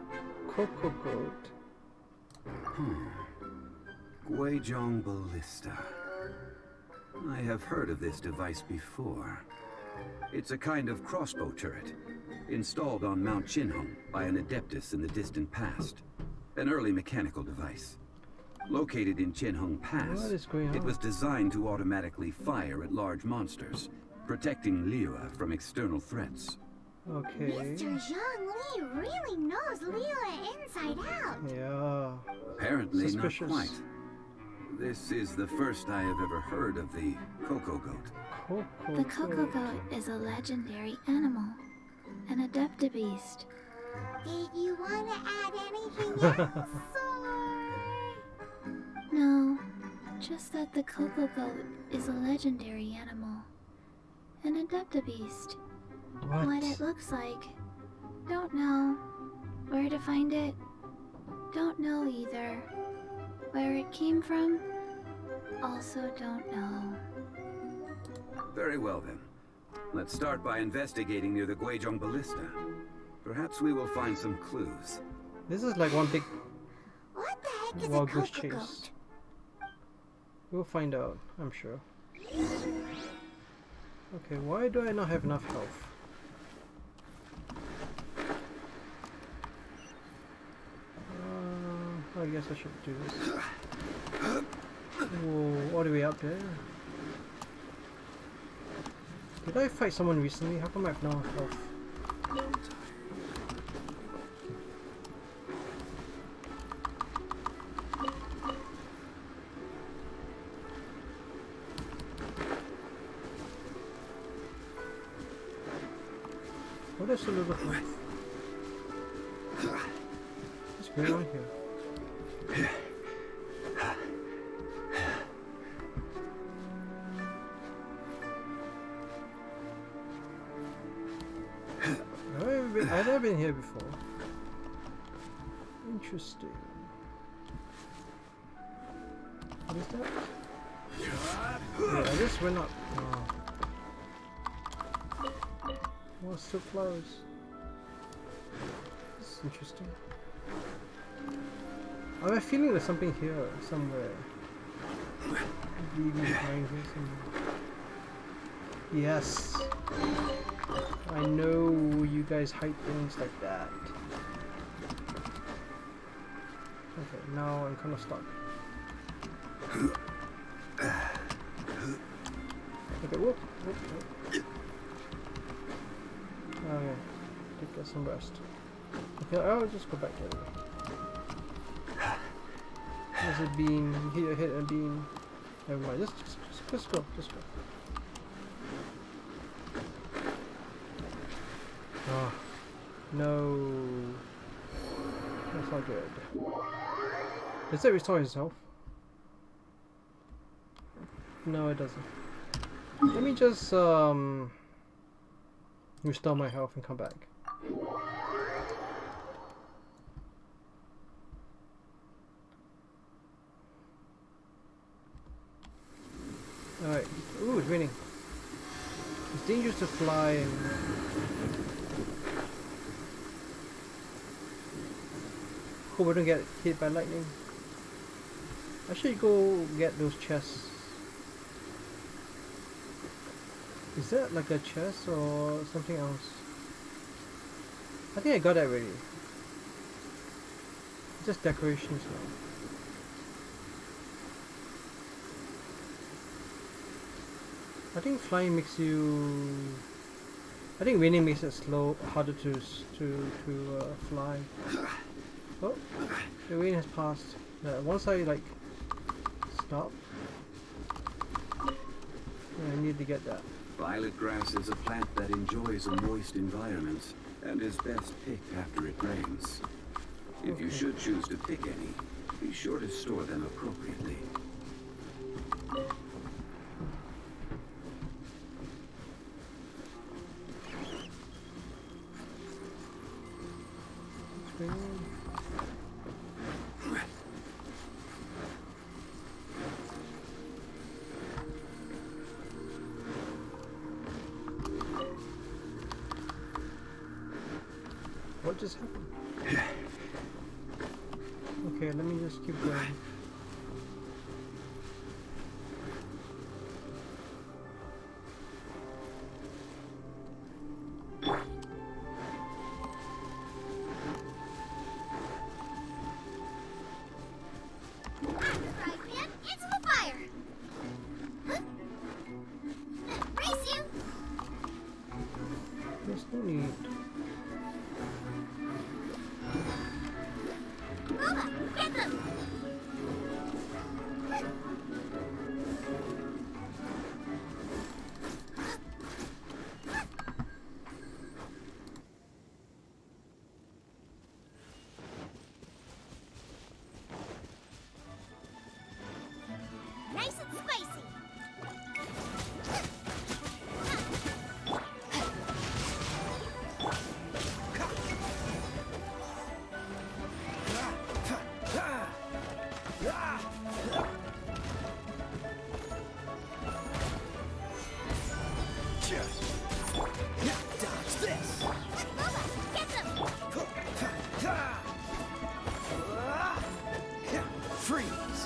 Cocoa goat. Guizhong Ballista. I have heard of this device before. It's a kind of crossbow turret, installed on Mount Tianhong by an adeptus in the distant past. An early mechanical device. Located in Tianhong Pass, What is going on? it was designed to automatically fire at large monsters, protecting Liyue from external threats. Okay. Mr. Zhang Li really knows Liyue inside out. Yeah. Apparently Suspicious. not quite. This is the first I have ever heard of the cocoa goat. The cocoa goat is a legendary animal, an adeptabeast. Did you want to add anything else, No, just that the cocoa goat is a legendary animal, an adeptabeast. What it looks like, don't know. Where to find it, don't know either. Where it came from, also don't know. Very well then. Let's start by investigating near the Guizhong Ballista. Perhaps we will find some clues. This is like one big What the heck is a wild goose cocoa chase. goat? We'll find out, I'm sure. Okay, why do I not have enough health? I guess I should do this. Whoa, all the way up there. Did I fight someone recently? How come I have no health? What is a little health? What's going on here? I've never been here before. Interesting. What is that? Yeah, I just went up. Oh. More still flowers. This is interesting. I have a feeling there's something here somewhere. Leaving behind here somewhere. Yes. I know you guys hide things like that. Okay, now I'm kind of stuck. Okay, whoop, whoop, whoop. Okay, get some rest. Okay, I'll just go back the other way. There's a beam. You hit a beam. Never mind. Just go. Just go. Oh, no. That's not good. Does it restore itself? No, it doesn't. Let me just restore my health and come back. Alright. Ooh, it's raining. It's dangerous to fly and... Hope we don't get hit by lightning. I should go get those chests. Is that like a chest or something else? I think I got that already. Just decorations now. I think flying makes you... I think raining makes it harder to fly. Oh, the rain has passed. Once I like stop, I need to get that. Violet grass is a plant that enjoys a moist environment and is best picked after it rains. If you should choose to pick any, be sure to store them appropriately. What just happened? Okay, let me just keep going. Right, man, into the fire! Race you! There's no need. Booba, get them! Nice and spicy! Dodge this! Booba, get them! Freeze!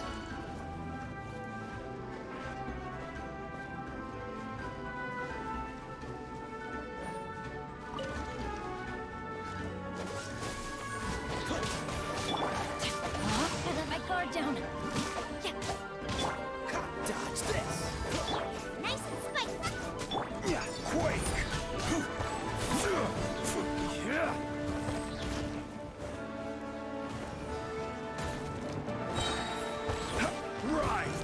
I let my guard down. Dodge this! Nice and spicy! Yeah, quake! Yeah. Right!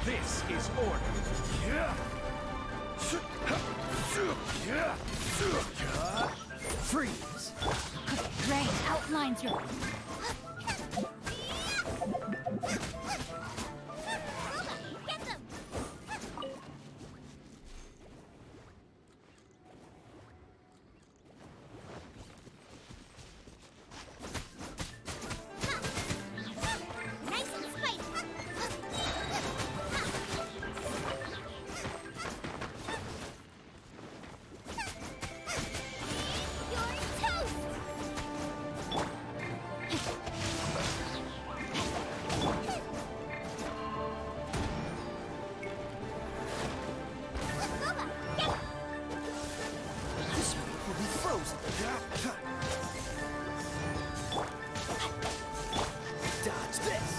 This is order. Freeze! Rain outlines your... Get them! Nice and spicy! You're toast! This meat will be frozen. Dodge this!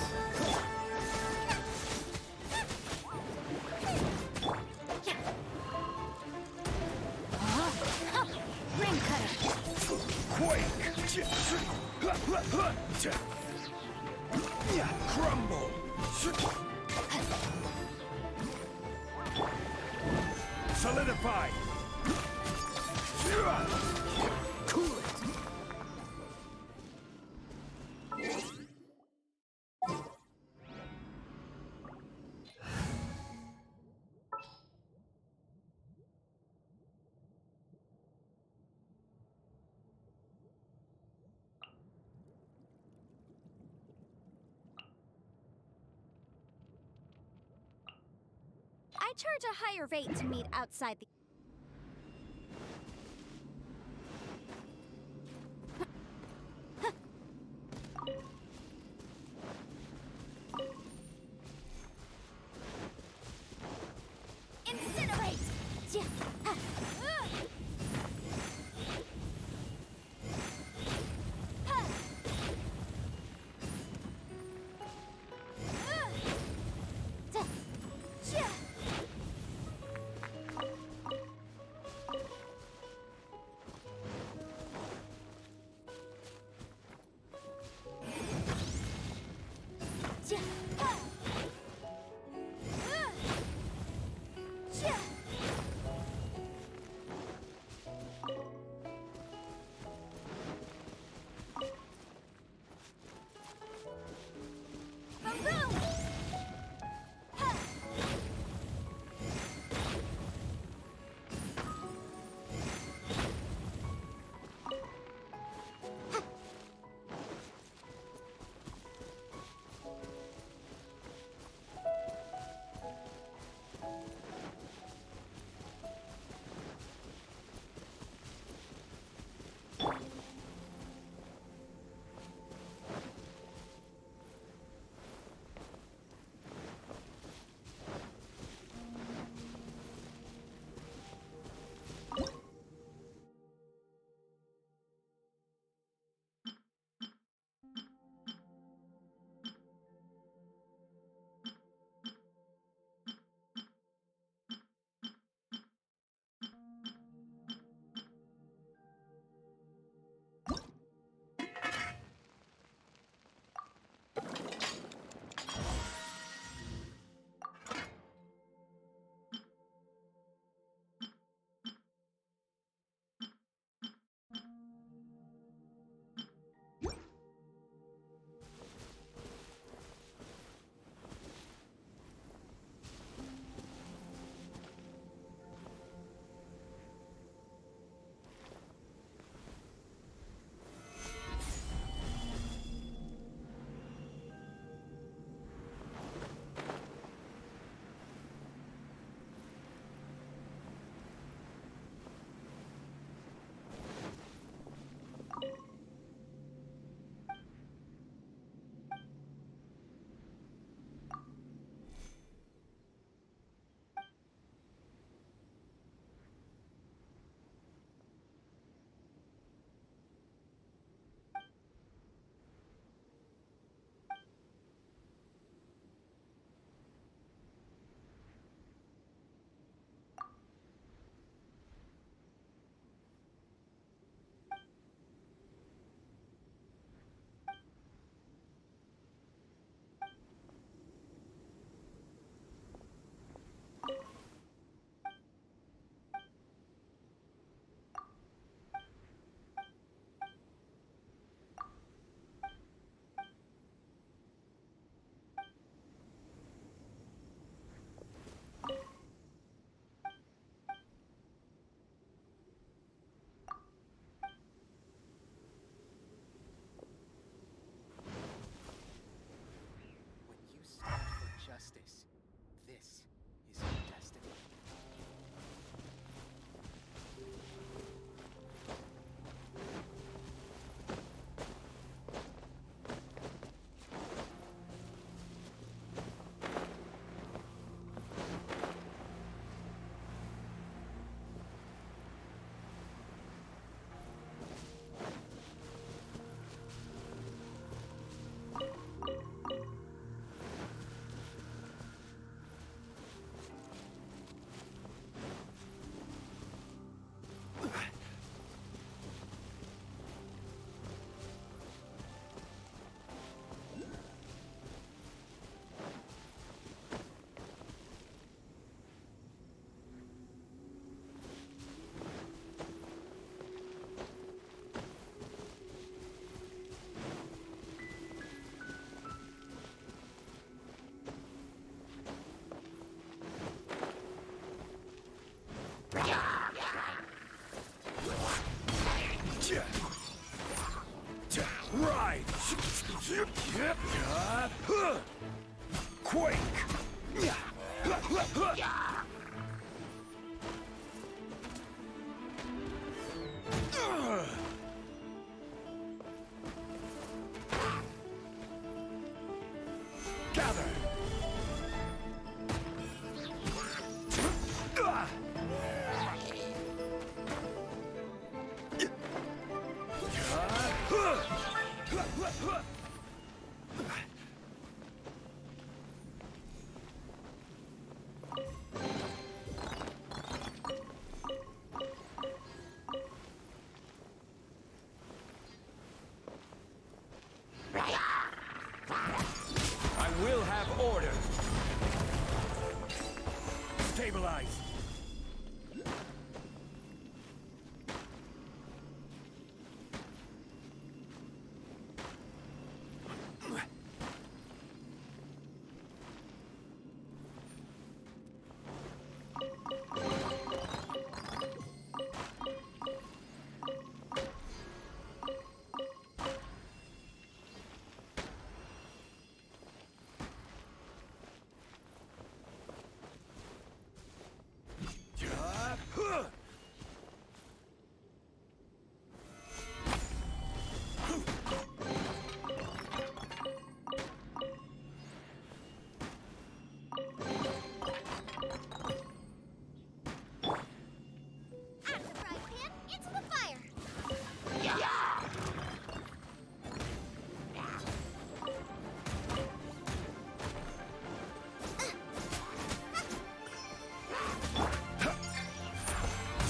Ring cutter! Quake! Crumble! Solidify! Cool it! I charge a higher rate to meet outside the... Incinerate! Right! Quake! Gather! I will have order. Stabilize.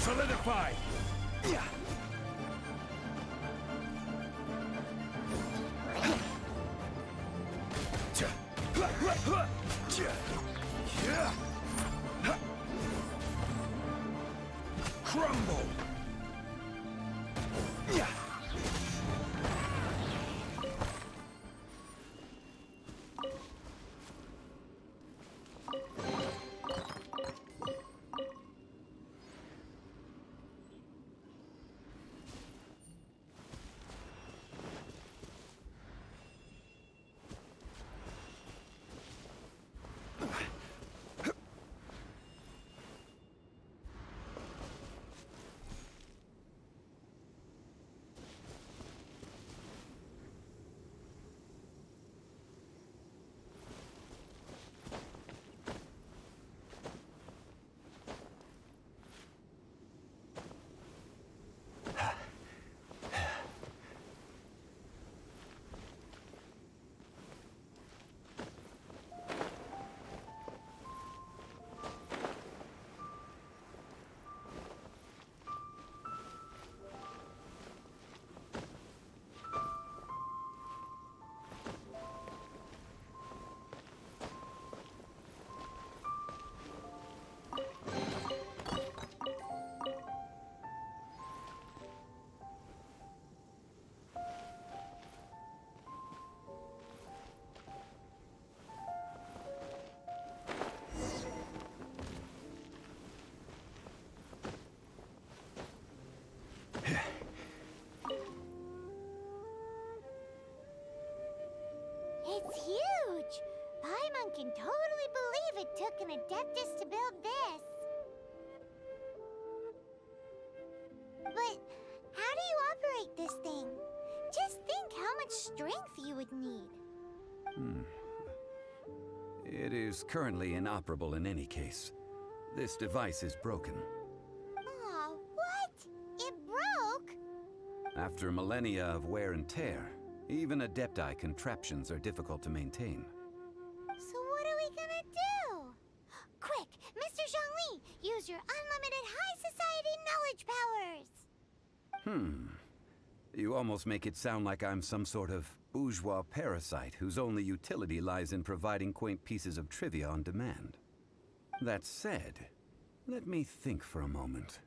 Solidify! Crumble! It's huge! Paimon can totally believe it took an Adeptus to build this. But how do you operate this thing? Just think how much strength you would need. It is currently inoperable in any case. This device is broken. Aw, what? It broke? After millennia of wear and tear, even Adepti contraptions are difficult to maintain. So what are we gonna do? Quick, Mr. Zhongli, use your unlimited high society knowledge powers! You almost make it sound like I'm some sort of bourgeois parasite whose only utility lies in providing quaint pieces of trivia on demand. That said, let me think for a moment.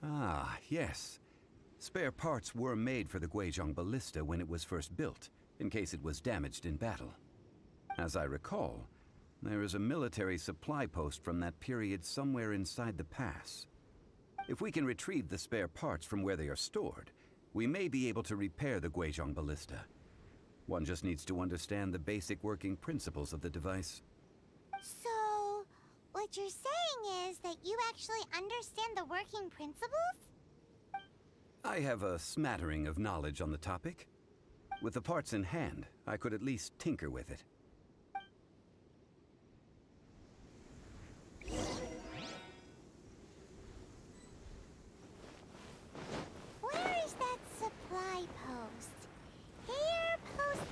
Ah, yes. Spare parts were made for the Guizhong ballista when it was first built, in case it was damaged in battle. As I recall, There is a military supply post from that period somewhere inside the pass. If we can retrieve the spare parts from where they are stored, we may be able to repair the Guizhong ballista. One just needs to understand the basic working principles of the device. So, what you're saying is that you actually understand the working principles? I have a smattering of knowledge on the topic. With the parts in hand, I could at least tinker with it. Where is that supply post? Here, post...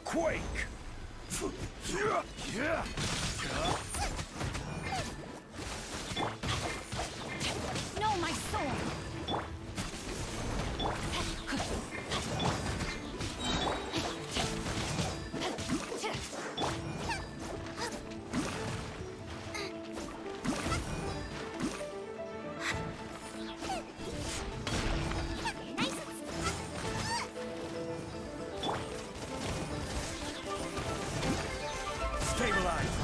Quake! No, my sword! Stabilize!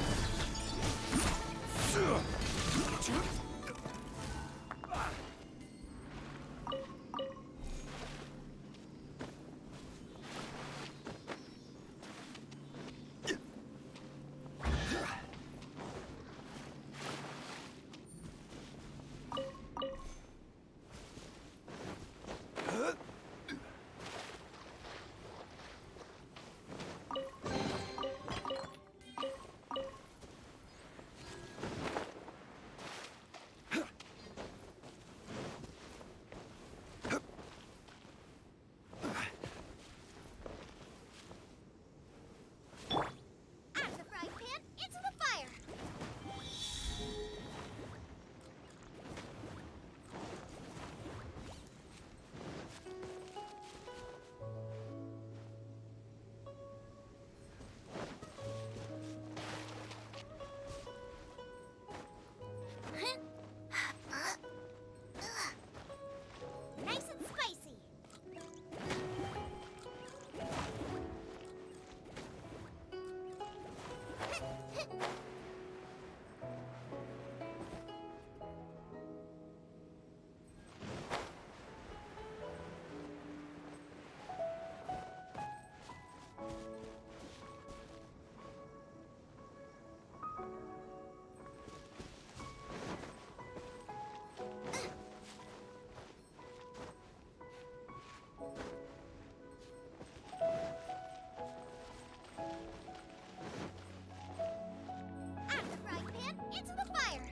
Out the frying pan, into the fire!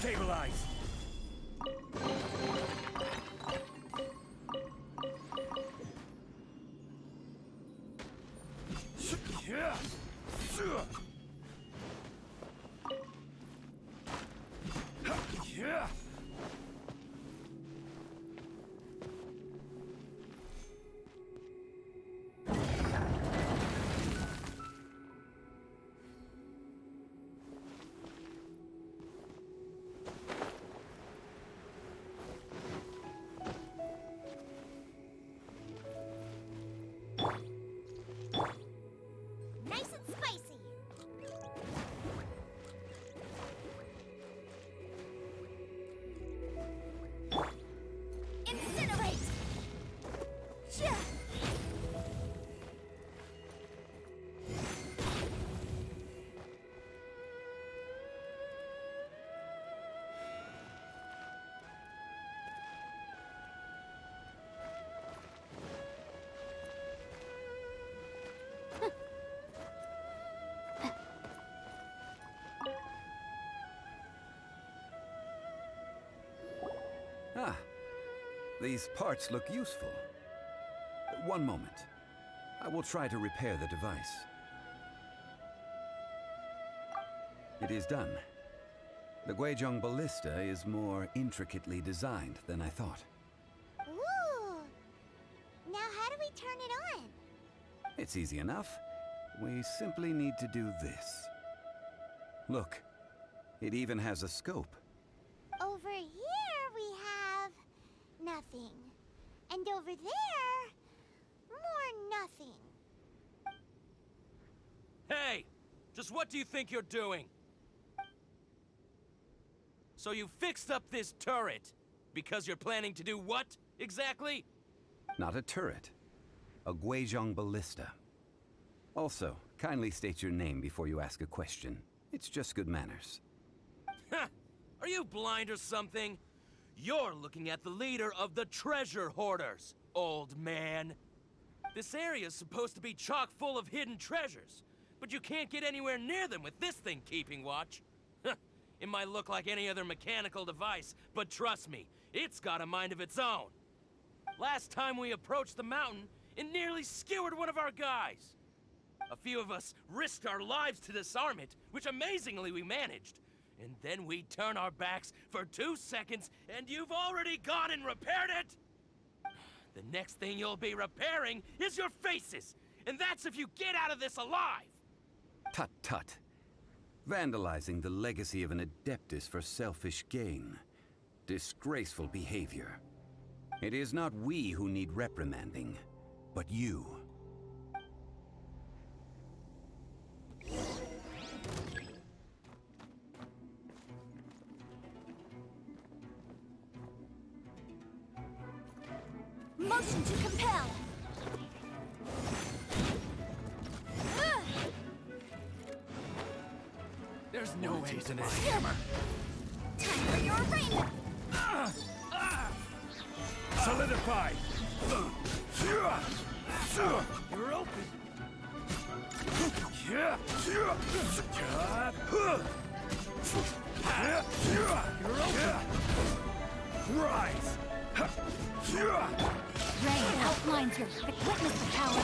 Stabilize! Nice and spicy! These parts look useful. One moment. I will try to repair the device. It is done. The Guizhong ballista is more intricately designed than I thought. Ooh! Now how do we turn it on? It's easy enough. We simply need to do this. Look, it even has a scope. Over here we have nothing. And over there, more nothing. Hey! Just what do you think you're doing? So you fixed up this turret because you're planning to do what, exactly? Not a turret. A Guizhong ballista. Also, kindly state your name before you ask a question. It's just good manners. Ha! Are you blind or something? You're looking at the leader of the treasure hoarders, old man. This area's supposed to be chock full of hidden treasures, but you can't get anywhere near them with this thing keeping watch. It might look like any other mechanical device, but trust me, it's got a mind of its own. Last time we approached the mountain, it nearly skewered one of our guys. A few of us risked our lives to disarm it, which amazingly we managed. And then we turn our backs for 2 seconds, and you've already gone and repaired it! The next thing you'll be repairing is your faces! And that's if you get out of this alive! Tut tut. Vandalizing the legacy of an Adeptus for selfish gain. Disgraceful behavior. It is not we who need reprimanding, but you. Motion to compel. There's no end to this hammer. Time for your arraignment. Solidify. You're open. You're open. Rise. Rain outlines your witness the power.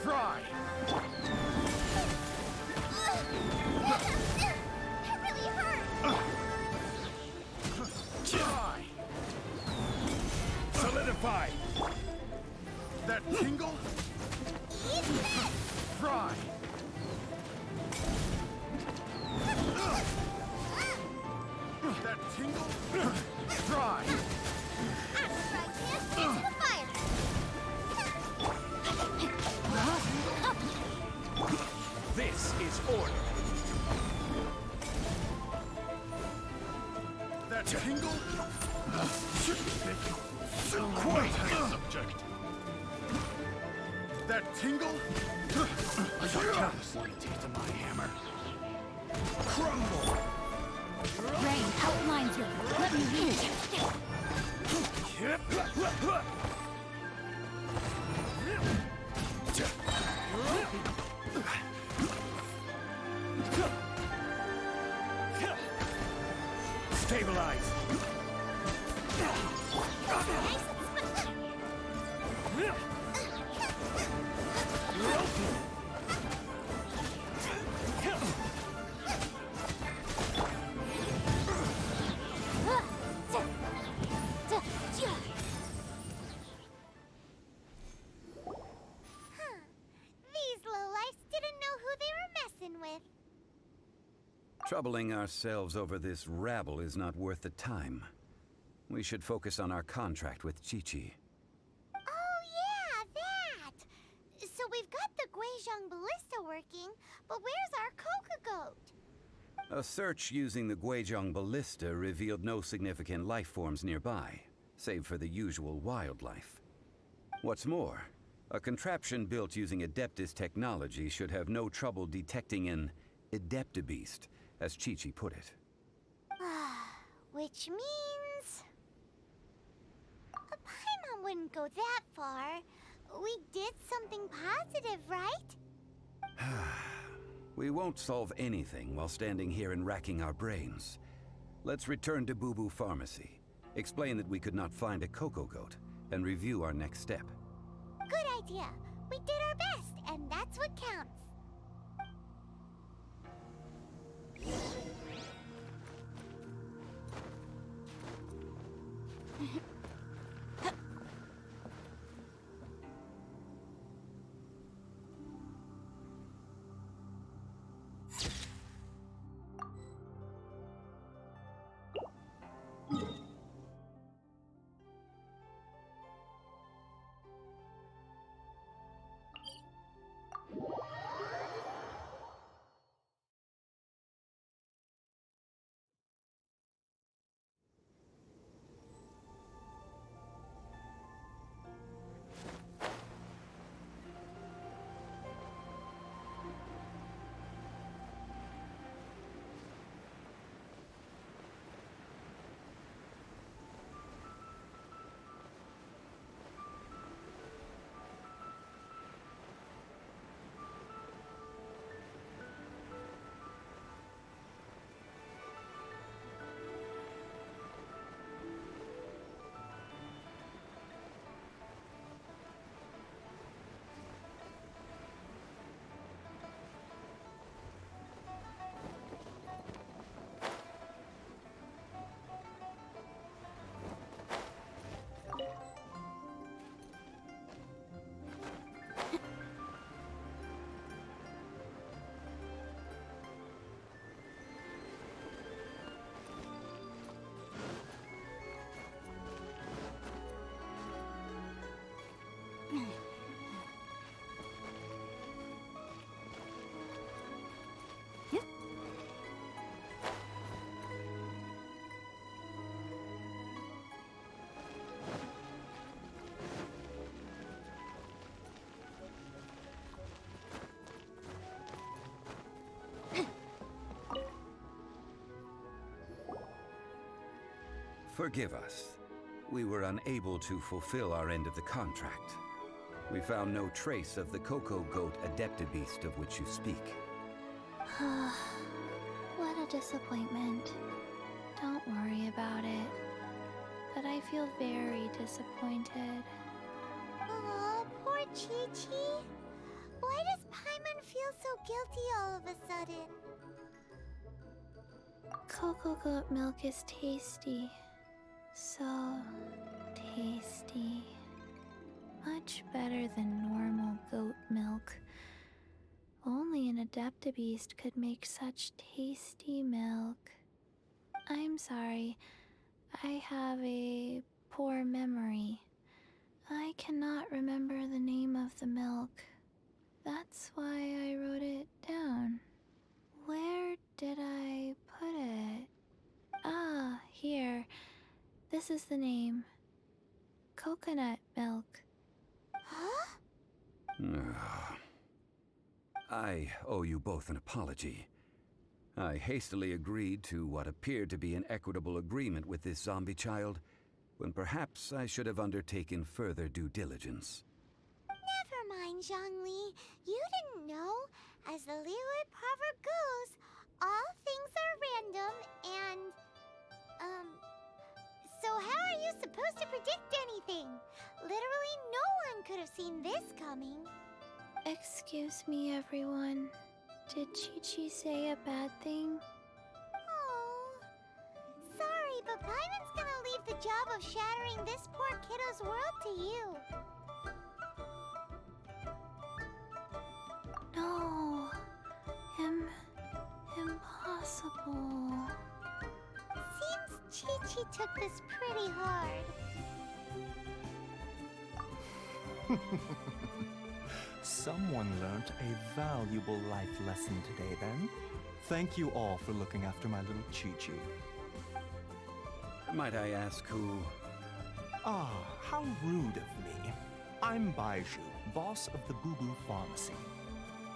Fry. That really hurt. Try. Solidify. That tingle. Fry. That tingle. Fry. I will try this into the fire. This is order. That tingle? Quite a subject. That tingle? I got countless loyalties to my hammer. Crumble! Rain outlines you. Let me read. Stabilize! These lowlifes didn't know who they were messing with. Troubling ourselves over this rabble is not worth the time. We should focus on our contract with Chi-Chi. Oh yeah, that! So we've got the Guizhong ballista working, but where's our Coca goat? A search using the Guizhong ballista revealed no significant life forms nearby, save for the usual wildlife. What's more, a contraption built using Adeptus technology should have no trouble detecting an Adeptabeast, as Chi-Chi put it. Which means... A Paimon wouldn't go that far. We did something positive, right? We won't solve anything while standing here and racking our brains. Let's return to Boo Boo Pharmacy, explain that we could not find a Coco Goat, and review our next step. Good idea. We did our best, and that's what counts. Forgive us. We were unable to fulfill our end of the contract. We found no trace of the Coco Goat Adeptabeast of which you speak. What a disappointment. Don't worry about it. But I feel very disappointed. Oh, poor Chi-Chi. Why does Paimon feel so guilty all of a sudden? Cocoa goat milk is tasty. So tasty. Much better than normal goat milk. Only an Adeptabeast could make such tasty milk. I'm sorry. I have a poor memory. I cannot remember the name of the milk. That's why I wrote it down. Where did I put it? Ah, here. This is the name. Coconut milk. Huh? I owe you both an apology. I hastily agreed to what appeared to be an equitable agreement with this zombie child, when perhaps I should have undertaken further due diligence. Never mind, Zhongli. You didn't know. As the Liyue proverb goes, all things are random and... So how are you supposed to predict anything? Literally no one could have seen this coming. Excuse me, everyone. Did Chi-Chi say a bad thing? Oh, sorry, but Paimon's gonna leave the job of shattering this poor kiddo's world to you. No. Impossible. Seems Chi-Chi took this pretty hard. Someone learnt a valuable life lesson today, then. Thank you all for looking after my little Chi-Chi. Might I ask who... Ah, how rude of me. I'm Baiju, boss of the Boo Boo Pharmacy.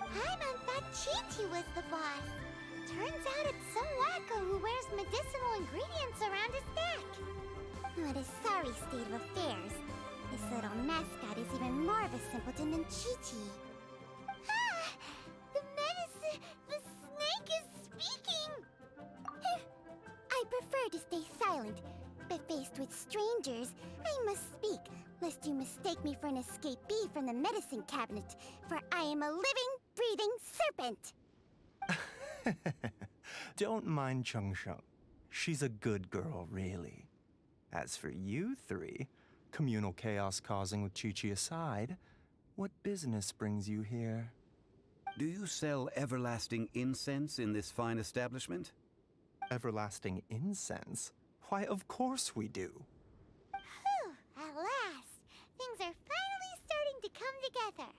Paimon thought Chi-Chi was the boss. Turns out it's some wacko who wears medicinal ingredients around his neck. What a sorry state of affairs. This little mascot is even more of a simpleton than Chi-Chi. Ah! The snake is speaking! I prefer to stay silent, but faced with strangers, I must speak, lest you mistake me for an escapee from the medicine cabinet, for I am a living, breathing serpent! Don't mind Chung Sheng. She's a good girl, really. As for you three, communal chaos causing with Chi-Chi aside, what business brings you here? Do you sell everlasting incense in this fine establishment? Everlasting incense? Why, of course we do. Whew, at last! Things are finally starting to come together.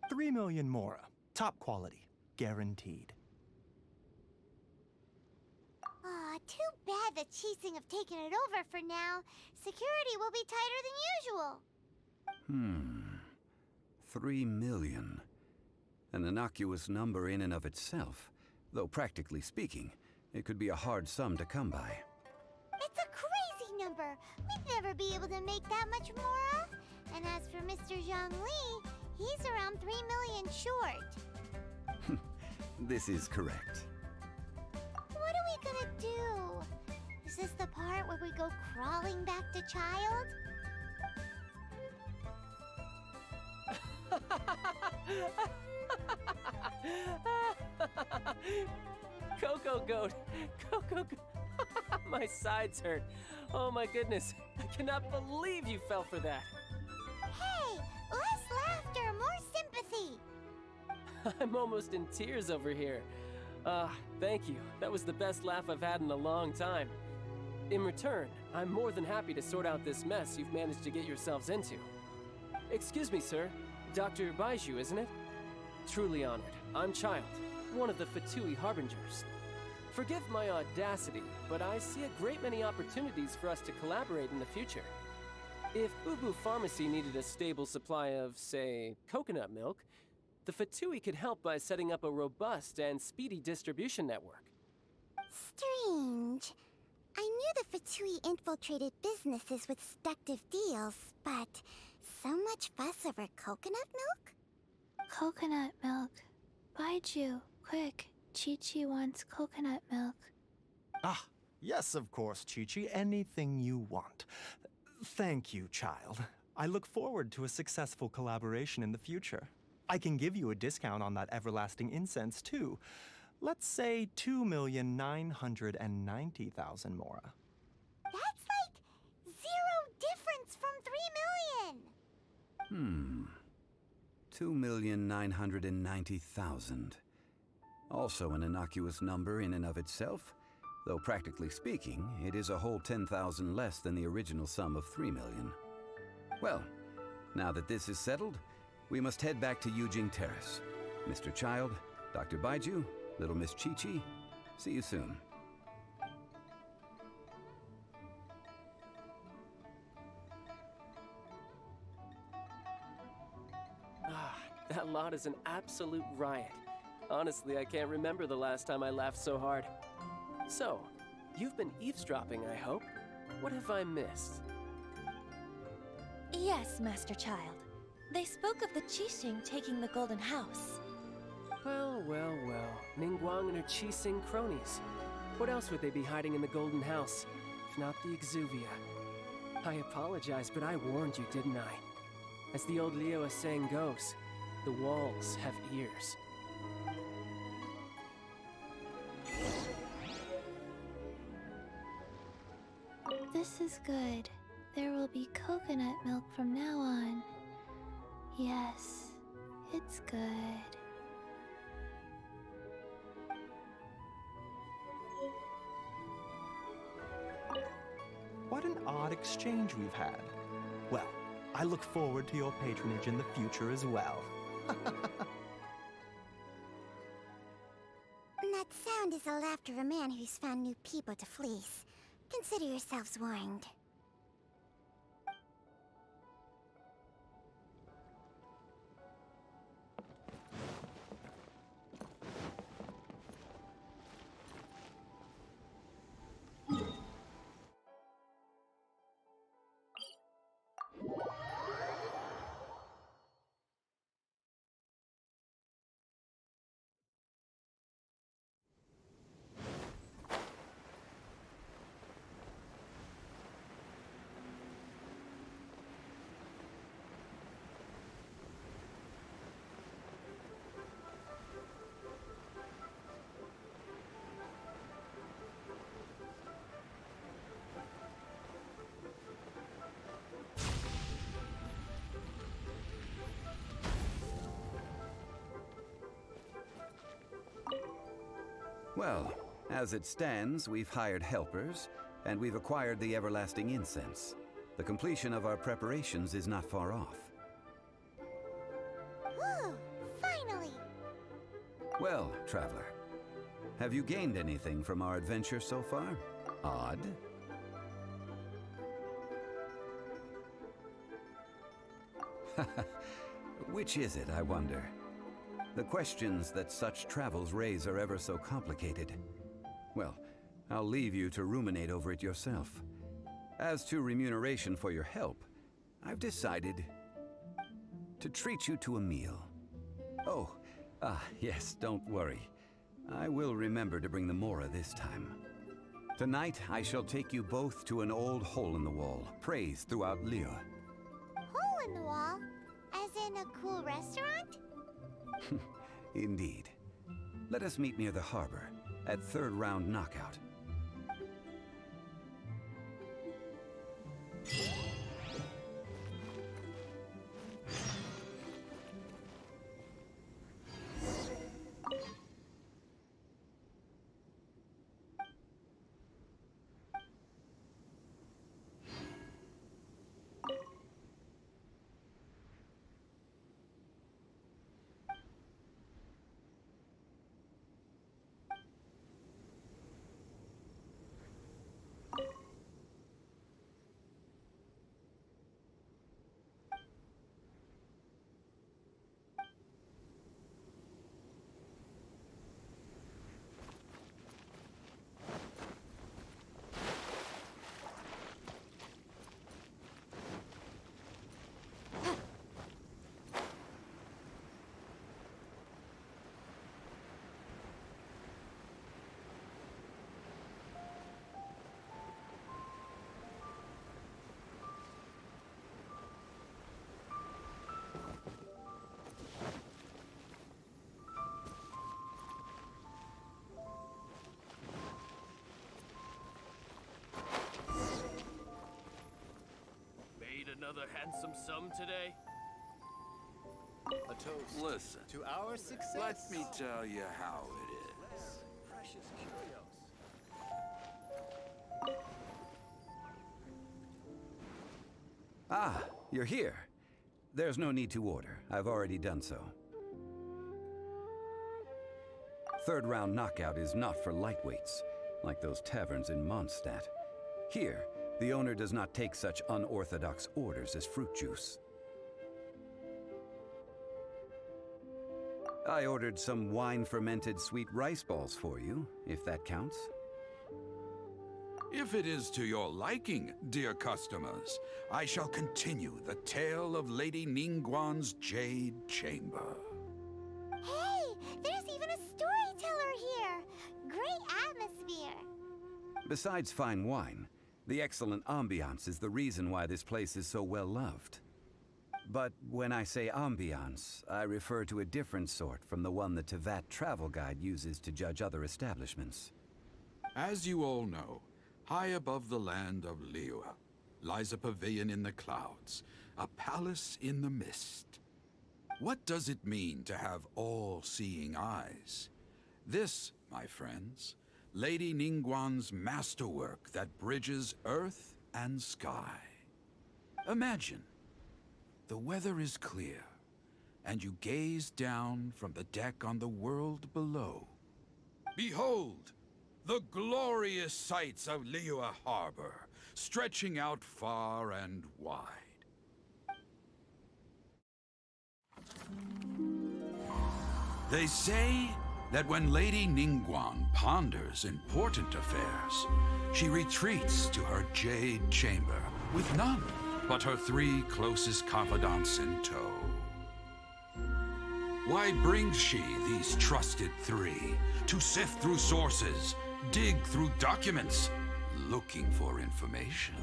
3 million mora. Top quality. Guaranteed. Aw, too bad the Chising have taken it over for now. Security will be tighter than usual. 3 million. An innocuous number in and of itself, though practically speaking, it could be a hard sum to come by. It's a crazy number. We'd never be able to make that much mora. And as for Mr. Zhongli, he's around 3 million short. This is correct. What are we gonna do? Is this the part where we go crawling back to child? Coco Goat! Coco Goat! My sides hurt. Oh my goodness. I cannot believe you fell for that. Hey, less laughter, more sympathy. I'm almost in tears over here. Thank you. That was the best laugh I've had in a long time. In return, I'm more than happy to sort out this mess you've managed to get yourselves into. Excuse me, sir. Dr. Baiju, isn't it? Truly honored. I'm Child, one of the Fatui Harbingers. Forgive my audacity, but I see a great many opportunities for us to collaborate in the future. If Boo Boo Pharmacy needed a stable supply of, say, coconut milk, the Fatui could help by setting up a robust and speedy distribution network. Strange. I knew the Fatui infiltrated businesses with seductive deals, but so much fuss over coconut milk? Coconut milk. Baiju, quick. Chi-Chi wants coconut milk. Ah, yes, of course, Chi-Chi. Anything you want. Thank you, child. I look forward to a successful collaboration in the future. I can give you a discount on that everlasting incense, too. Let's say 2,990,000 mora. That's like 0 difference from 3 million! 2,990,000. Also an innocuous number in and of itself, though practically speaking, it is a whole 10,000 less than the original sum of 3 million. Well, now that this is settled, we must head back to Yujing Terrace. Mr. Child, Dr. Baiju, little Miss Chi-Chi, see you soon. That lot is an absolute riot. Honestly, I can't remember the last time I laughed so hard. So, you've been eavesdropping, I hope? What have I missed? Yes, Master Child. They spoke of the Qixing taking the Golden House. Well, well, well. Ningguang and her Qixing cronies. What else would they be hiding in the Golden House, if not the Exuvia? I apologize, but I warned you, didn't I? As the old Leo saying goes, the walls have ears. This is good. There will be coconut milk from now on. Yes, it's good. What an odd exchange we've had. Well, I look forward to your patronage in the future as well. That sound is the laughter of a man who's found new people to fleece. Consider yourselves warned. Well, as it stands, we've hired helpers, and we've acquired the everlasting incense. The completion of our preparations is not far off. Whew, finally! Well, traveler, have you gained anything from our adventure so far? Odd? Which is it, I wonder? The questions that such travels raise are ever so complicated. Well, I'll leave you to ruminate over it yourself. As to remuneration for your help, I've decided to treat you to a meal. Oh, yes, don't worry. I will remember to bring the Mora this time. Tonight, I shall take you both to an old hole-in-the-wall, praised throughout Liyue. Hole in the wall? As in a cool restaurant? Indeed. Let us meet near the harbor, at third round knockout. Another handsome sum today? A toast. Listen. To our success. Let me tell you how it is. Precious curios. Ah, you're here. There's no need to order. I've already done so. Third round knockout is not for lightweights, like those taverns in Mondstadt. Here, the owner does not take such unorthodox orders as fruit juice. I ordered some wine-fermented sweet rice balls for you, if that counts. If it is to your liking, dear customers, I shall continue the tale of Lady Ningguang's Jade Chamber. Hey, there's even a storyteller here. Great atmosphere. Besides fine wine, the excellent ambiance is the reason why this place is so well loved. But when I say ambiance, I refer to a different sort from the one the Tevat travel guide uses to judge other establishments. As you all know, high above the land of Liyue lies a pavilion in the clouds, a palace in the mist. What does it mean to have all-seeing eyes? This, my friends, Lady Ningguang's masterwork that bridges earth and sky. Imagine, the weather is clear, and you gaze down from the deck on the world below. Behold, the glorious sights of Liyue Harbor, stretching out far and wide. They say that when Lady Ningguang ponders important affairs, she retreats to her jade chamber with none but her 3 closest confidants in tow. Why brings she these trusted 3 to sift through sources, dig through documents, looking for information?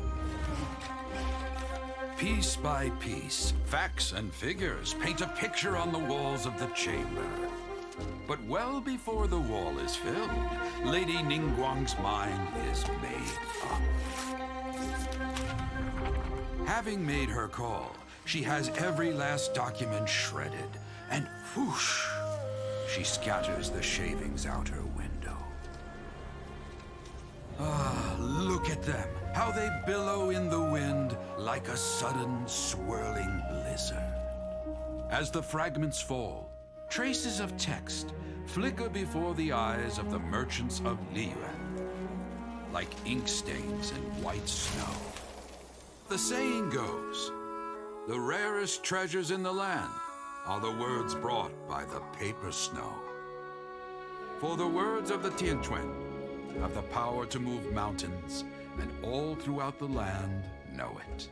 Piece by piece, facts and figures paint a picture on the walls of the chamber. But well before the wall is filled, Lady Ningguang's mind is made up. Having made her call, she has every last document shredded, and whoosh, she scatters the shavings out her window. Ah, look at them, how they billow in the wind like a sudden swirling blizzard. As the fragments fall, traces of text flicker before the eyes of the merchants of Liyue, like ink stains in white snow. The saying goes, the rarest treasures in the land are the words brought by the paper snow. For the words of the Tianquan have the power to move mountains, and all throughout the land know it.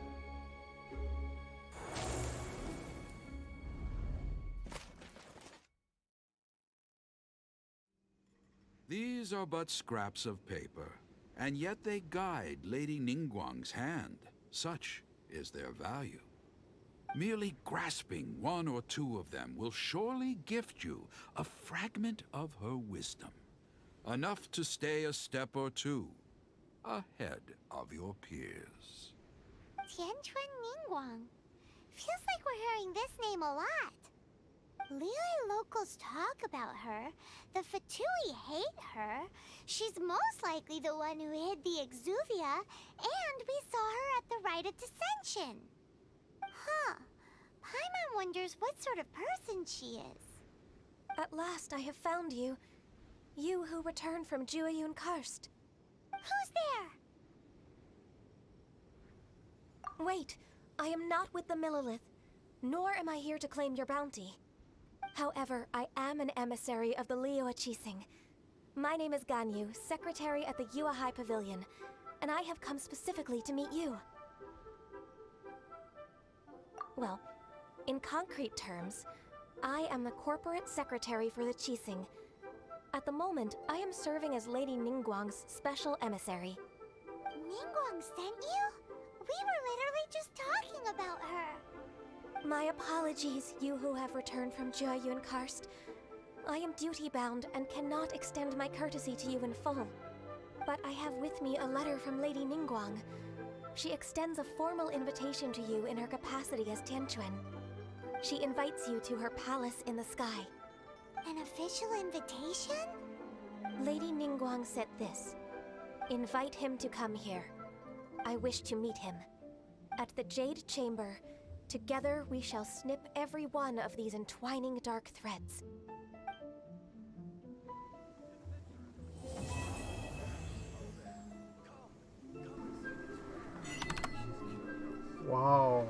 These are but scraps of paper, and yet they guide Lady Ningguang's hand. Such is their value. Merely grasping 1 or 2 of them will surely gift you a fragment of her wisdom, enough to stay a step or 2 ahead of your peers. Tianquan Ningguang. Feels like we're hearing this name a lot. Liyue locals talk about her. The Fatui hate her. She's most likely the one who hid the Exuvia, and we saw her at the Rite of Dissension. Huh. Paimon wonders what sort of person she is. At last I have found you. You who returned from Jueyun Karst. Who's there? Wait, I am not with the Millelith, nor am I here to claim your bounty. However, I am an emissary of the Liyue Qixing. My name is Ganyu, secretary at the Yuehai Pavilion, and I have come specifically to meet you. Well, in concrete terms, I am the corporate secretary for the Qixing. At the moment, I am serving as Lady Ningguang's special emissary. Ningguang sent you? We were literally just talking about her. My apologies, you who have returned from Jueyun Karst. I am duty-bound and cannot extend my courtesy to you in full. But I have with me a letter from Lady Ningguang. She extends a formal invitation to you in her capacity as Tianquan. She invites you to her palace in the sky. An official invitation? Lady Ningguang said this. Invite him to come here. I wish to meet him. At the Jade Chamber, together we shall snip every one of these entwining dark threads. Wow.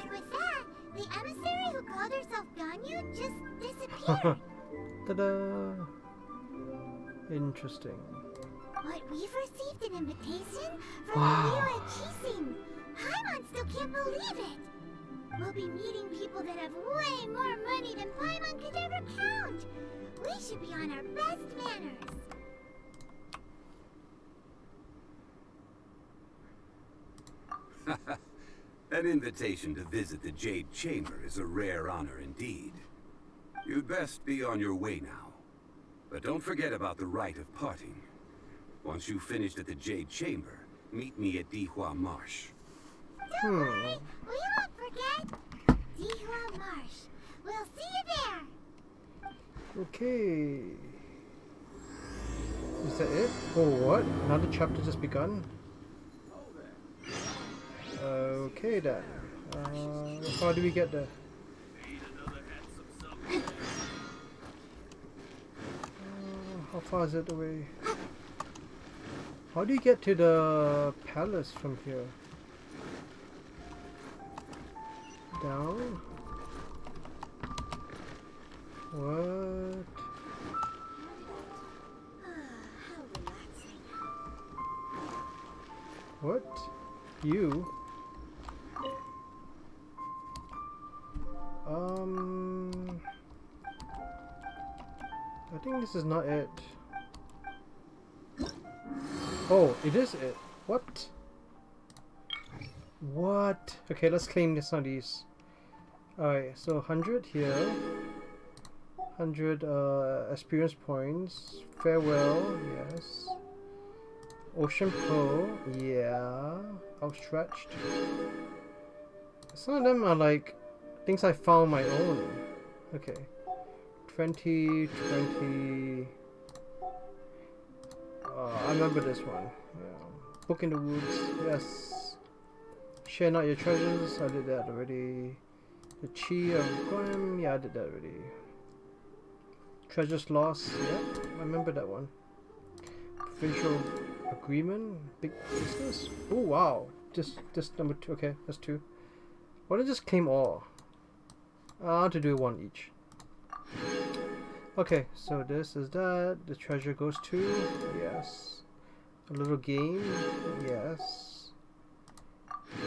And with that, the emissary who called herself Ganyu just disappeared. Ta-da! Interesting. What, we've received an invitation from Wow. Liyue Chising. Paimon still can't believe it. We'll be meeting people that have way more money than Paimon could ever count. We should be on our best manners. An invitation to visit the Jade Chamber is a rare honor indeed. You'd best be on your way now. But don't forget about the rite of parting. Once you've finished at the Jade Chamber, meet me at Dihua Marsh. Don't worry, we won't forget. Dihua Marsh. We'll see you there. Okay. Is that it? Oh, what? Another chapter just begun? Okay then. How do we get there? How far is it away? How do you get to the palace from here? Down? What? What? You? I think this is not it. Oh, it is it. What? What? Okay, let's claim this on these. Alright, so 100 here. 100 experience points. Farewell, yes. Ocean Pearl, yeah. Outstretched. Some of them are like things I found my own. Okay. 20, 20. I remember this one. Yeah. Book in the Woods, yes. Share not your treasures, I did that already. The Chi of Graham, yeah, I did that already. Treasures Lost, yeah, I remember that one. Provincial Agreement, Big Business. Oh wow, just number 2. Okay, that's 2. Why don't I just claim all? I want to do one each. Okay, so this is that. The treasure goes to, yes. A little game, yes.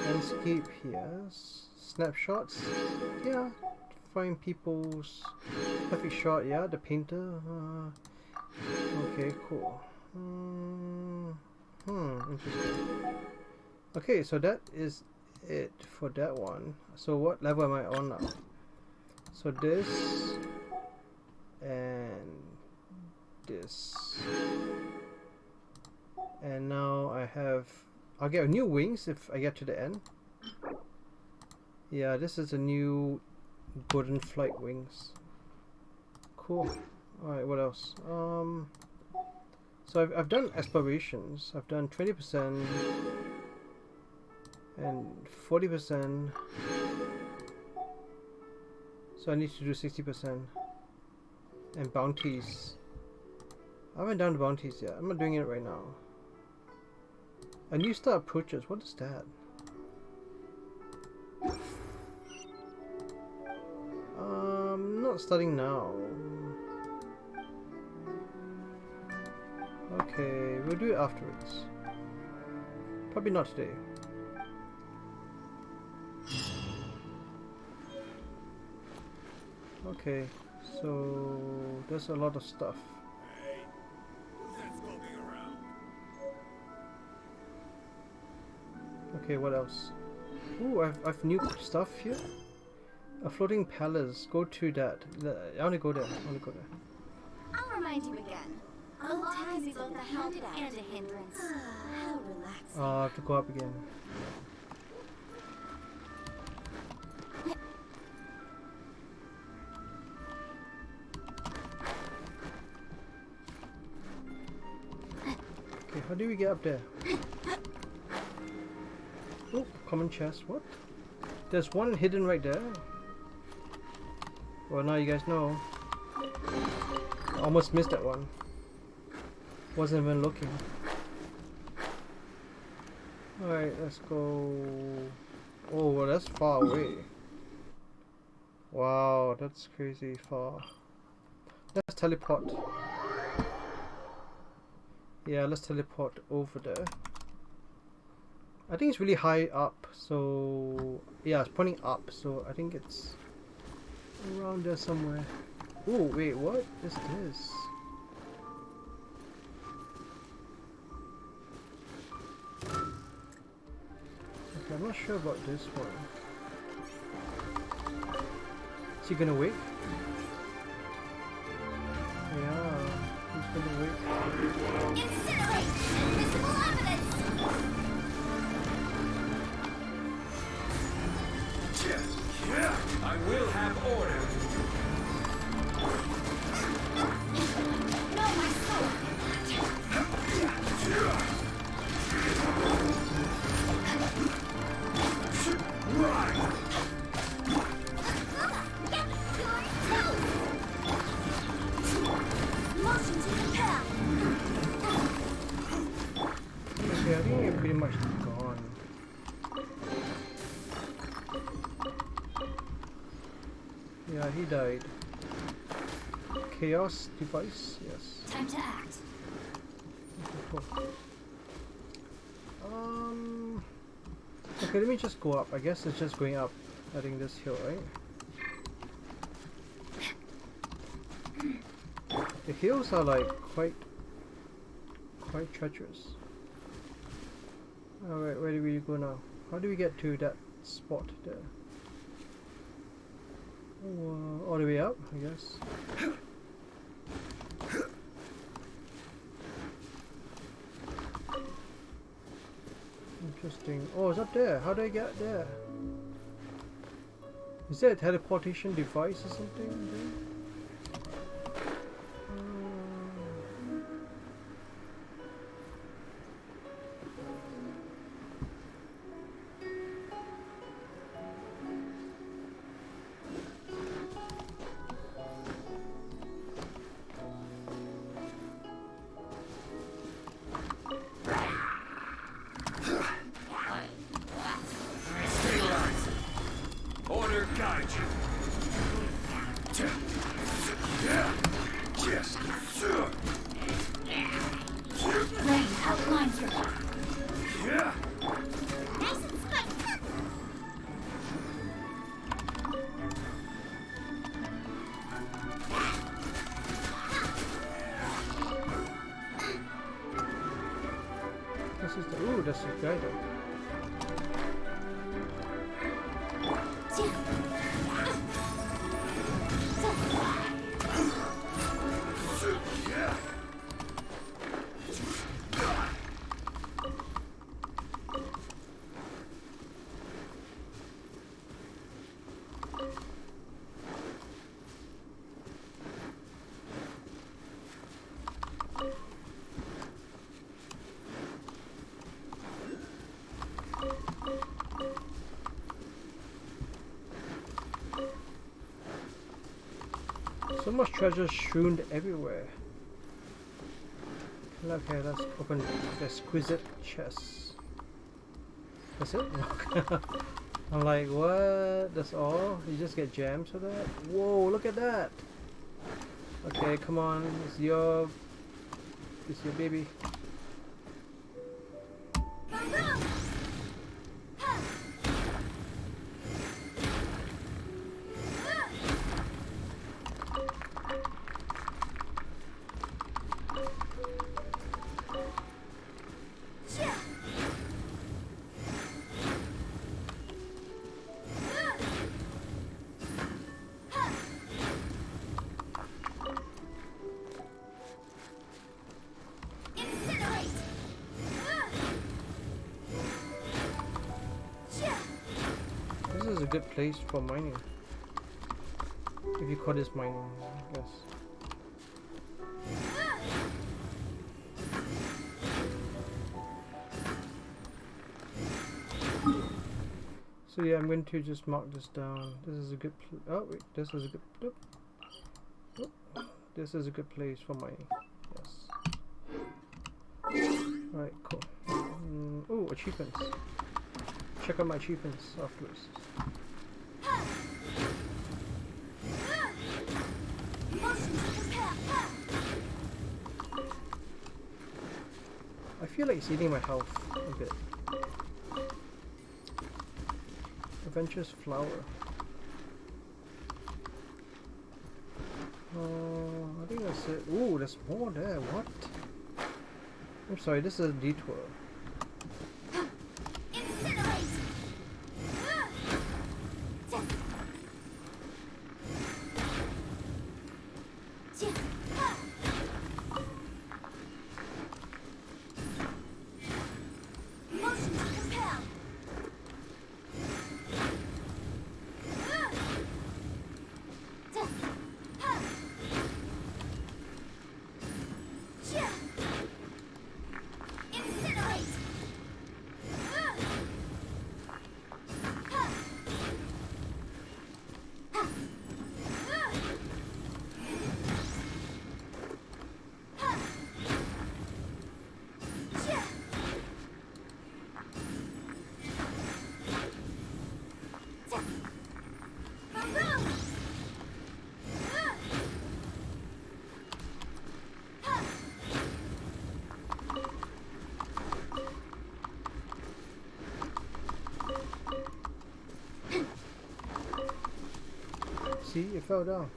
Landscape, yes. Snapshots, yeah. Find people's perfect shot, yeah. The painter, okay, cool. Interesting. Okay, so that is it for that one. So what level am I on now? So this and this, and now I'll get new wings if I get to the end. Yeah, this is a new golden flight wings. Cool. Alright, what else? So I've done explorations. I've done 20% and 40%. So I need to do 60%. And bounties. I haven't done the bounties yet. I'm not doing it right now. A new star approaches. What is that? Not starting now. Okay, we'll do it afterwards. Probably not today. Okay, so there's a lot of stuff. Okay, what else? Ooh, I've new stuff here. A floating palace. Go to that. I wanna go there. I wanna go there. I'll remind you again. Old ties is both a help and a hindrance. How relaxing. I have to go up again. Okay, how do we get up there? Oh, common chest. What? There's one hidden right there. Well, now you guys know. I almost missed that one. Wasn't even looking. Alright, let's go. Oh, well, that's far away. Wow, that's crazy far. Let's teleport. Yeah, let's teleport over there. I think it's really high up, so yeah, it's pointing up, so I think it's around there somewhere. Oh wait, what is this? Okay, I'm not sure about this one. Is he gonna wait? Yeah, he's gonna wait. Incinerate! Invisible evidence! I will have order. No, my soul! Motion to compel! Okay, I think you're pretty much gone. Yeah, he died. Chaos device, yes. Time to act. Okay, cool. Okay, let me just go up. I guess it's just going up. I think this hill, right? The hills are like quite treacherous. Alright, where do we go now? How do we get to that spot there? All the way up, I guess. Interesting. Oh, it's up there. How do I get there? Is there a teleportation device or something there? Order guide you. Rain outlines your Nice and squick! This is the ooh, that's the guy though. So much treasure strewn everywhere. Okay, let's open the exquisite chest. That's it? I'm like, what? That's all? You just get gems for that? Whoa, look at that! Okay, come on, it's your baby. This is a good place for mining. If you call this mining, I guess. So yeah, I'm going to just mark this down. This is a good oh wait, this is a good this is a good place for mining. Yes. Alright, cool. Oh, achievements. Check out my achievements afterwards. Motion to compel! feel like it's eating my health a bit. Adventurous flower. I think that's it. Ooh, there's more there. What? I'm sorry, this is a detour. See, it fell down.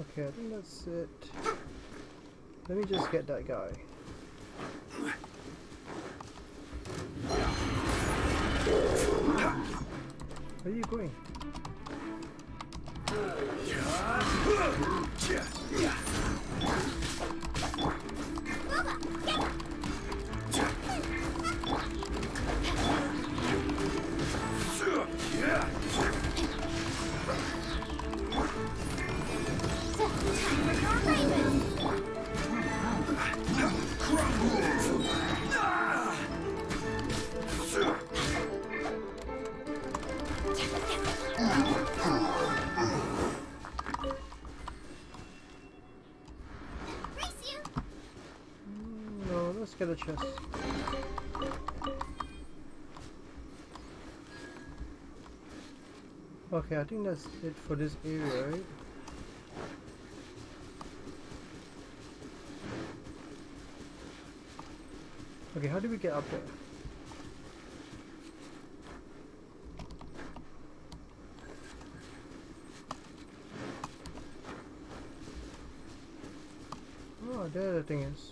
Okay, I think that's it. Let me just get that guy. Where are you going? No, let's get a chest. Okay, I think that's it for this area, right? Okay, how do we get up there? Oh, there the thing is.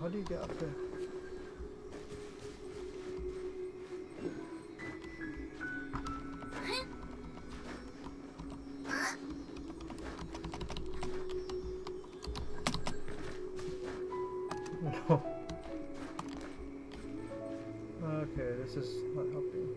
How do you get up there? No. Okay, this is not helping.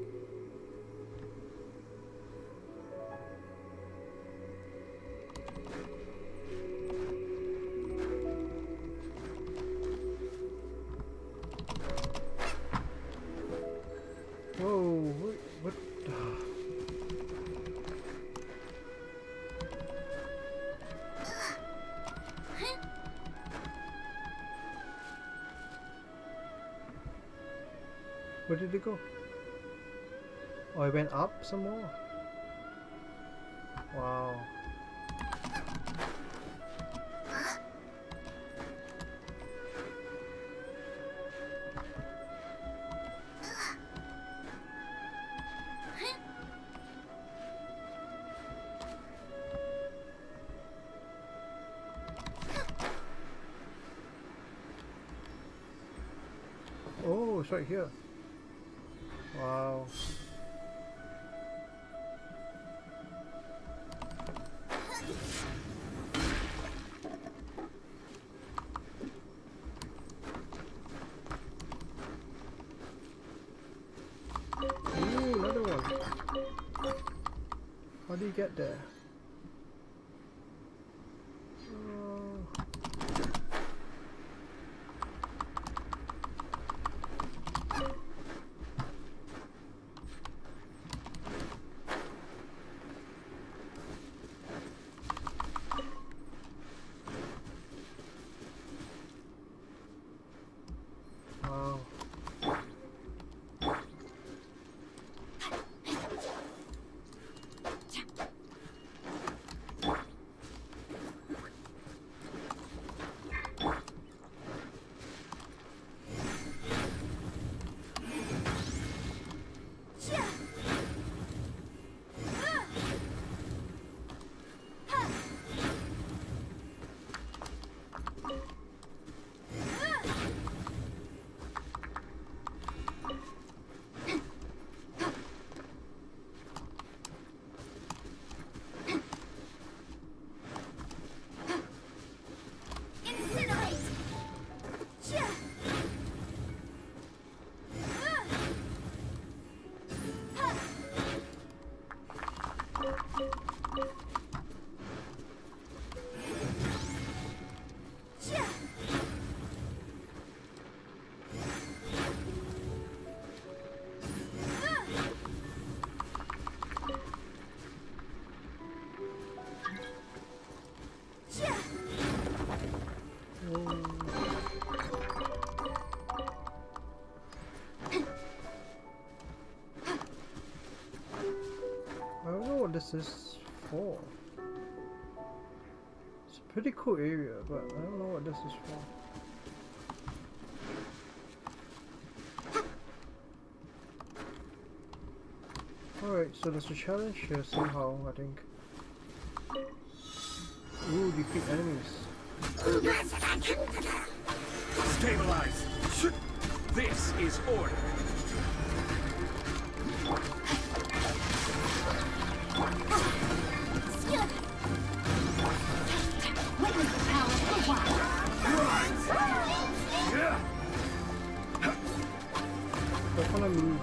Whoa, what? Where did it go? Oh, it went up some more? Wow. Oh, it's right here. Wow. Ooh, another one. How do you get there? is this for? It's a pretty cool area, but I don't know what this is for. Alright, so there's a challenge here somehow, I think. Ooh, defeat enemies. Stabilize. This is order. Witness the power of the wild. I wanna move.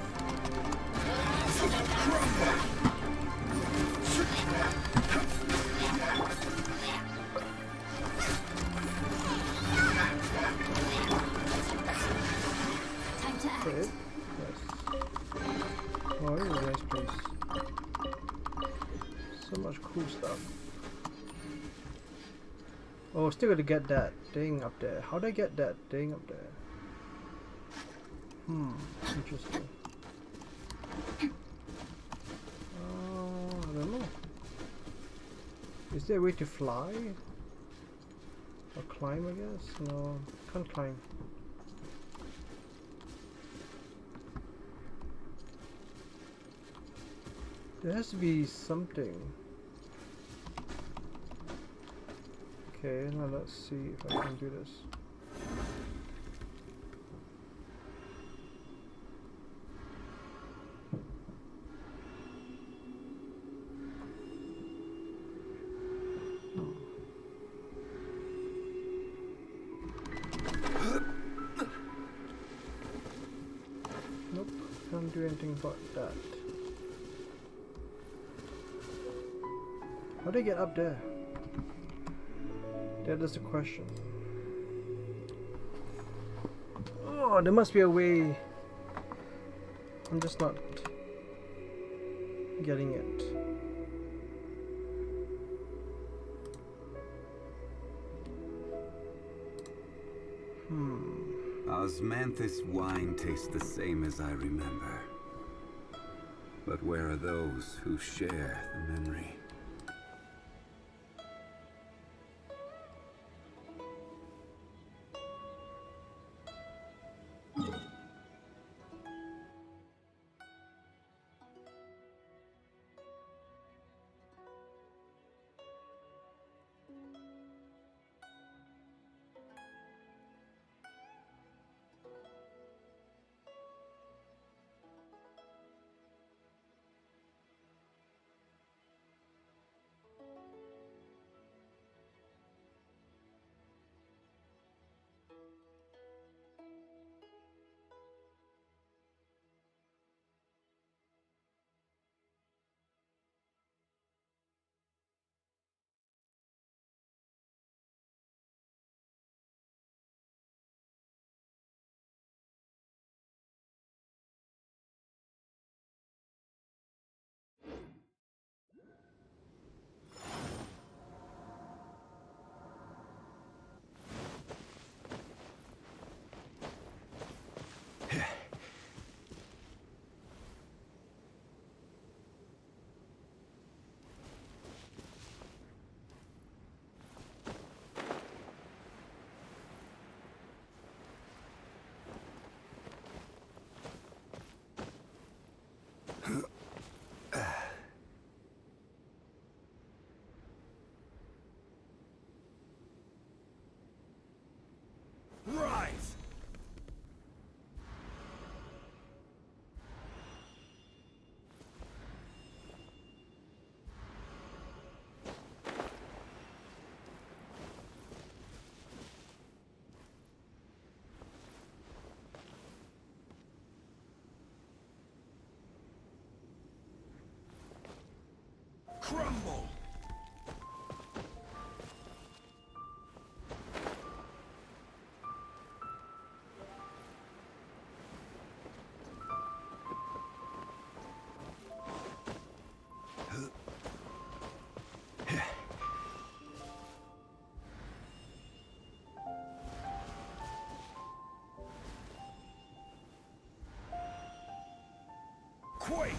Time to act. Yes. Oh, this is a nice place. So much cool stuff. Oh, still gotta get that thing up there. How'd I get that thing up there? Interesting. I don't know. Is there a way to fly? Or climb, I guess? No, can't climb. There has to be something. Okay, now let's see if I can do this. Nope, can't do anything about that. How do I get up there? That is the question. Oh, there must be a way. I'm just not getting it. Osmanthus wine tastes the same as I remember. But where are those who share the memory? Rise! Crumble! Quake!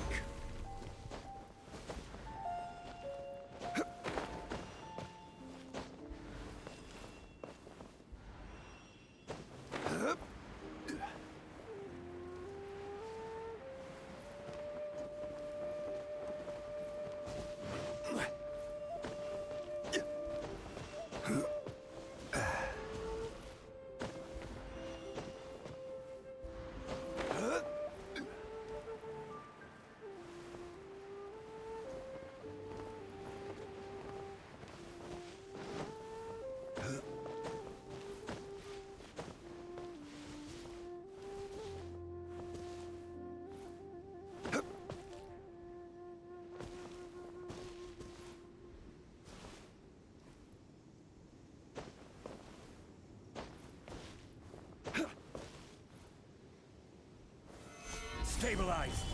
Stabilize!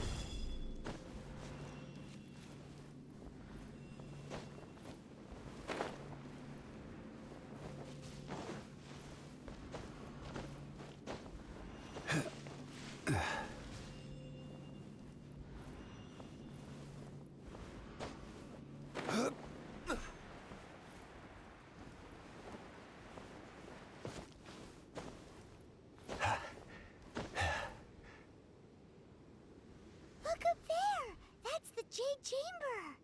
Look up there! That's the Jade Chamber!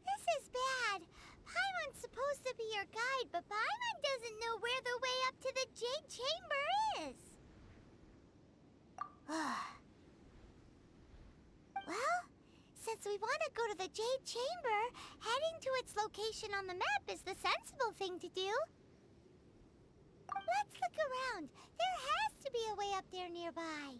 This is bad. Paimon's supposed to be your guide, but Paimon doesn't know where the way up to the Jade Chamber is. Well, since we want to go to the Jade Chamber, heading to its location on the map is the sensible thing to do. Let's look around. There has to be a way up there nearby.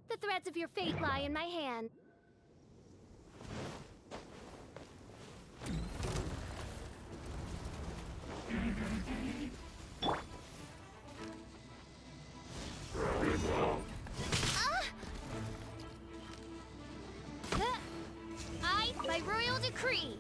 The threads of your fate lie in my hand. I, by royal decree.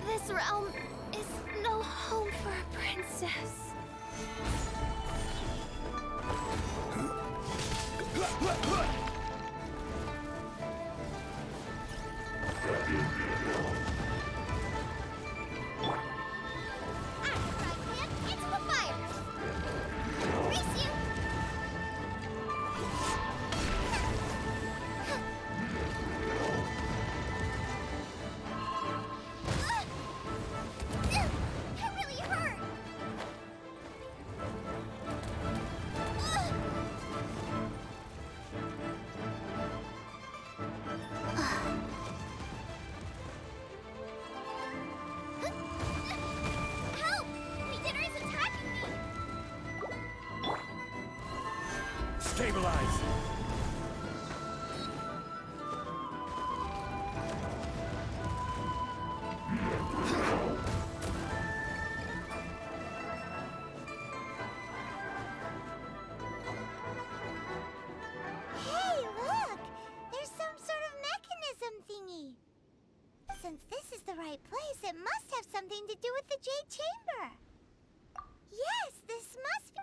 This realm is no home for a princess. Into the fire! Race you! That really hurt! Help! Leader is attacking me! Stabilize! Hey, look! There's some sort of mechanism thingy. Since this is the right place, it must have something to do with the Jade Chamber. Yes, this must be...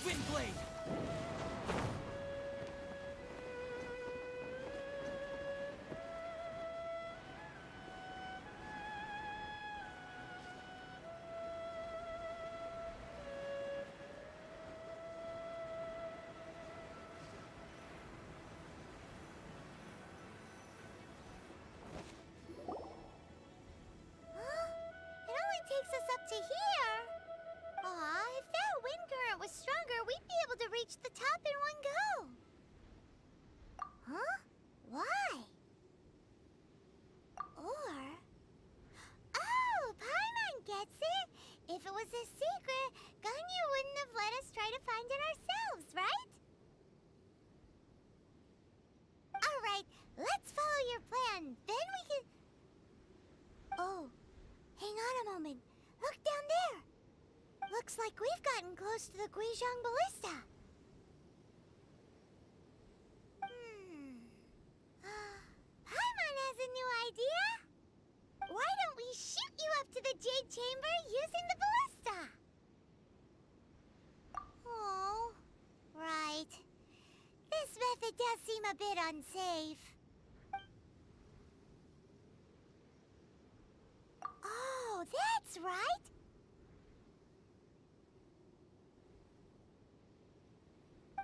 Windblade! It only takes us up to here. Aw, if that wind current was stronger, we'd be able to reach the top in one go. Huh? Why? Or... Oh, Paimon gets it! If it was a secret, Ganyu wouldn't have let us try to find it ourselves, right? Alright, let's follow your plan. Then we can... Oh, hang on a moment. Look down there. Looks like we've gotten close to the Guizhong Ballista. Paimon has a new idea. Why don't we shoot you up to the Jade Chamber using the ballista? Oh, right. This method does seem a bit unsafe. Oh, that's right.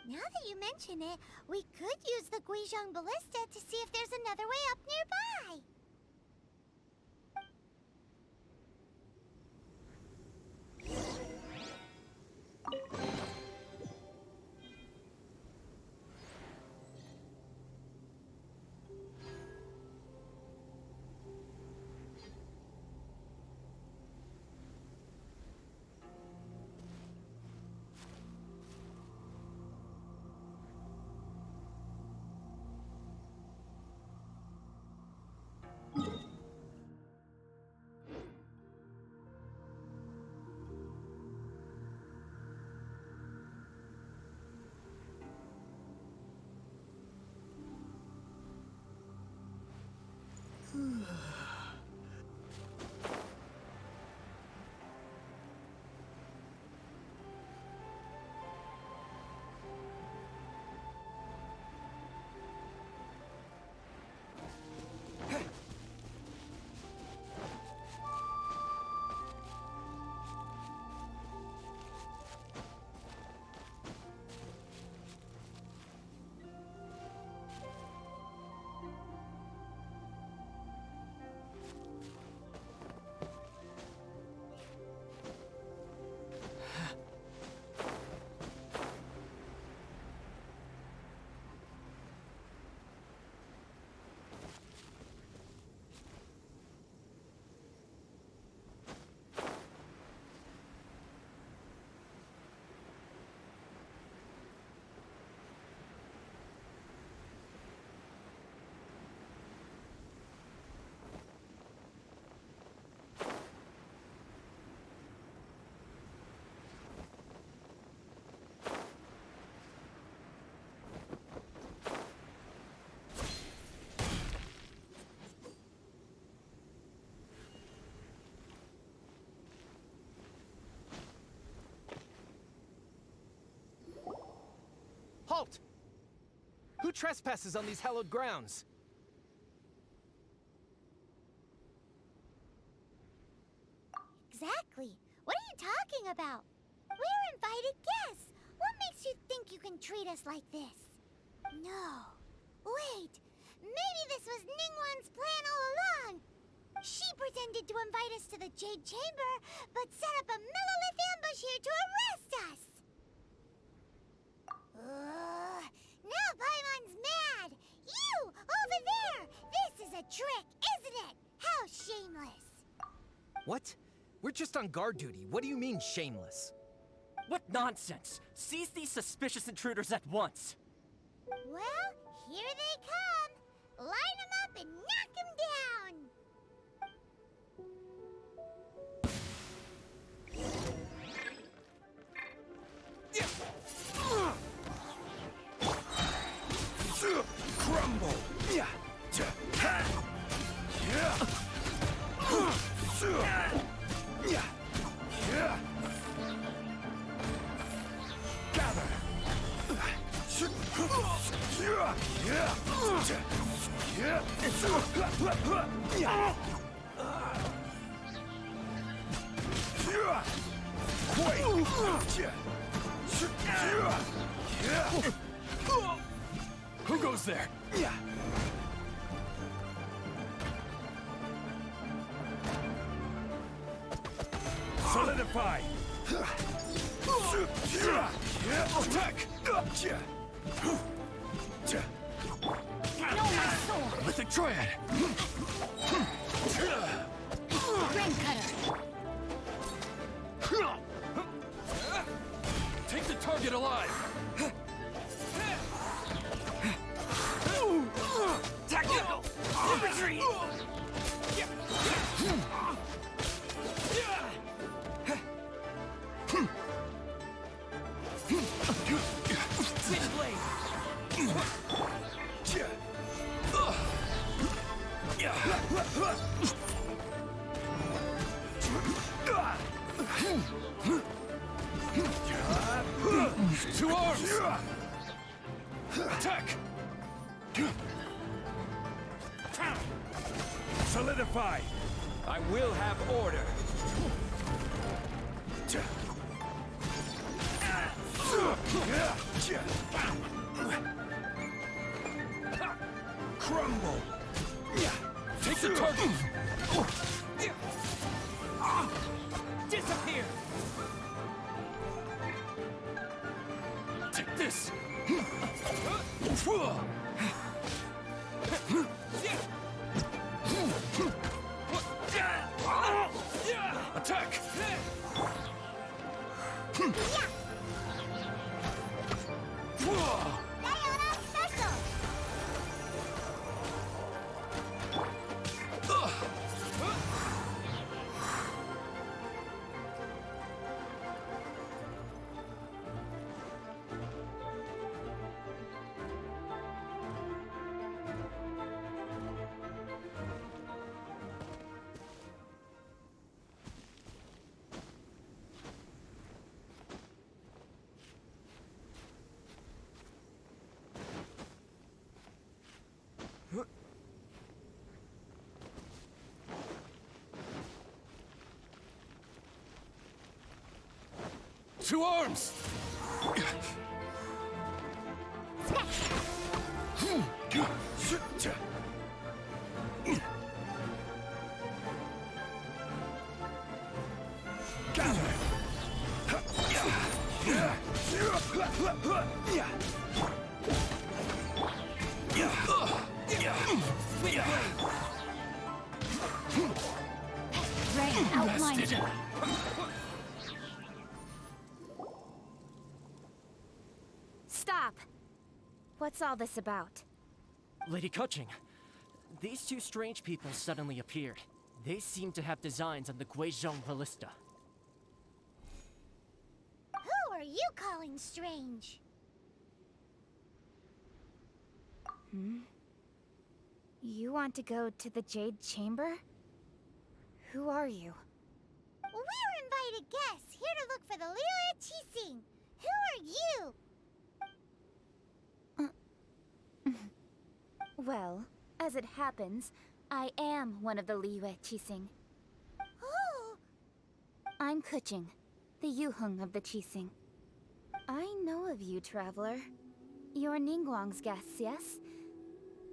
Now that you mention it, we could use the Guizhong Ballista to see if there's another way up nearby. Halt! Who trespasses on these hallowed grounds? Exactly. What are you talking about? We're invited guests. What makes you think you can treat us like this? No. Wait. Maybe this was Ningguang's plan all along. She pretended to invite us to the Jade Chamber, but set up a Millilith ambush here to arrest us. Now Paimon's mad. You, over there. This is a trick, isn't it? How shameless. What? We're just on guard duty. What do you mean, shameless? What nonsense! Seize these suspicious intruders at once! Well, here they come. Line them up and knock them down. Crumble! Gather! Who goes there? Solidify! Attack! No, my sword! Mythic Triad! Ring cutter! Take the target alive! Tactical! Retreat! Twin blade! Two arms! Attack! Solidify! I will have order. Crumble! Take the target! Disappear! Take this! Attack! To arms! Ray, outlined you. Stop! What's all this about? Lady Kuching, these two strange people suddenly appeared. They seem to have designs on the Guizhong Ballista. Who are you calling strange? You want to go to the Jade Chamber? Who are you? We're invited guests here to look for the Liyue Qixing. Who are you? Well, as it happens, I am one of the Liyue Qixing. Oh! I'm Kuching, the Yuheng of the Qixing. I know of you, traveler. You're Ningguang's guests, yes?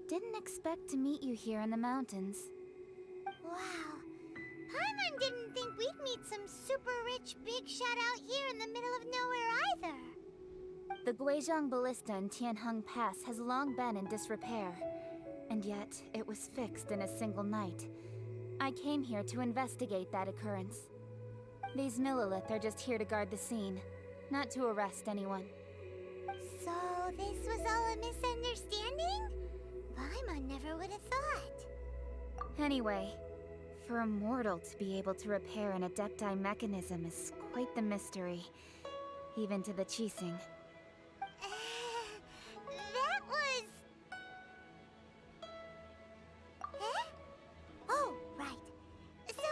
Didn't expect to meet you here in the mountains. Wow. Paimon didn't think we'd meet some super rich big shot out here in the middle of nowhere either. The Guizhong Ballista in Tianheng Pass has long been in disrepair, and yet it was fixed in a single night. I came here to investigate that occurrence. These Millilith are just here to guard the scene, not to arrest anyone. So this was all a misunderstanding? Paimon never would have thought. Anyway, for a mortal to be able to repair an Adepti mechanism is quite the mystery, even to the Qixing. That was... Eh? Oh, right. So,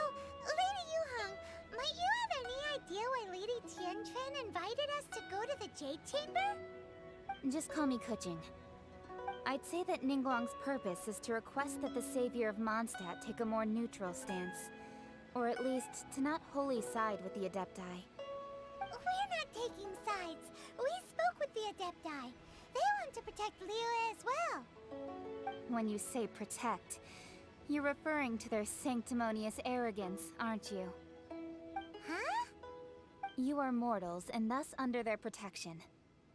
Lady Yuheng, might you have any idea why Lady Tianquan invited us to go to the Jade Chamber? Just call me Kuching. I'd say that Ningguang's purpose is to request that the savior of Mondstadt take a more neutral stance. Or at least, to not wholly side with the Adepti. We're not taking sides. We spoke with the Adepti. They want to protect Liyue as well. When you say protect, you're referring to their sanctimonious arrogance, aren't you? Huh? You are mortals, and thus under their protection.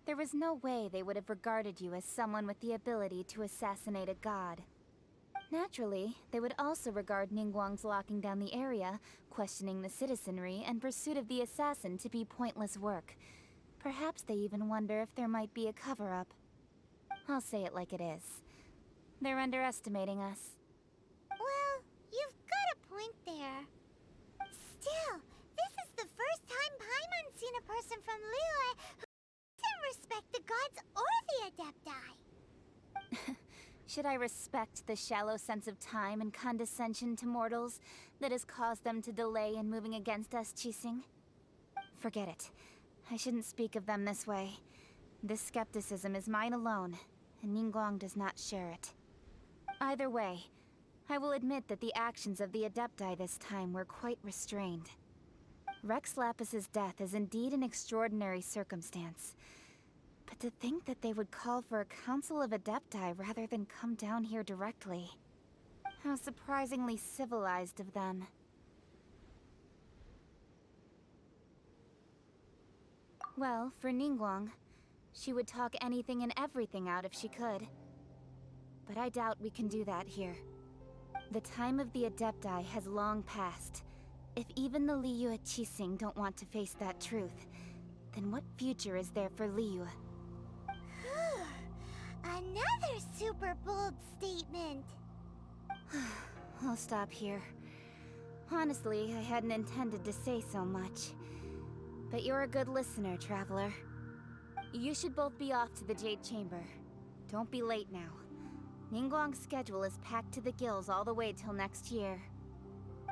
There was no way they would have regarded you as someone with the ability to assassinate a god. Naturally, they would also regard Ningguang's locking down the area, questioning the citizenry, and pursuit of the assassin to be pointless work. Perhaps they even wonder if there might be a cover-up. I'll say it like it is. They're underestimating us. Well, you've got a point there. Still, this is the first time Paimon's seen a person from Liyue who doesn't respect the gods or the Adepti. Should I respect the shallow sense of time and condescension to mortals that has caused them to delay in moving against us, Qixing? Forget it. I shouldn't speak of them this way. This skepticism is mine alone, and Ningguang does not share it. Either way, I will admit that the actions of the Adepti this time were quite restrained. Rex Lapis's death is indeed an extraordinary circumstance. But to think that they would call for a council of Adepti rather than come down here directly. How surprisingly civilized of them. Well, for Ningguang, she would talk anything and everything out if she could. But I doubt we can do that here. The time of the Adepti has long passed. If even the Liyue Qixing don't want to face that truth, then what future is there for Liyue? Another super bold statement. I'll stop here. Honestly, I hadn't intended to say so much. But you're a good listener, traveler. You should both be off to the Jade Chamber. Don't be late now. Ningguang's schedule is packed to the gills all the way till next year.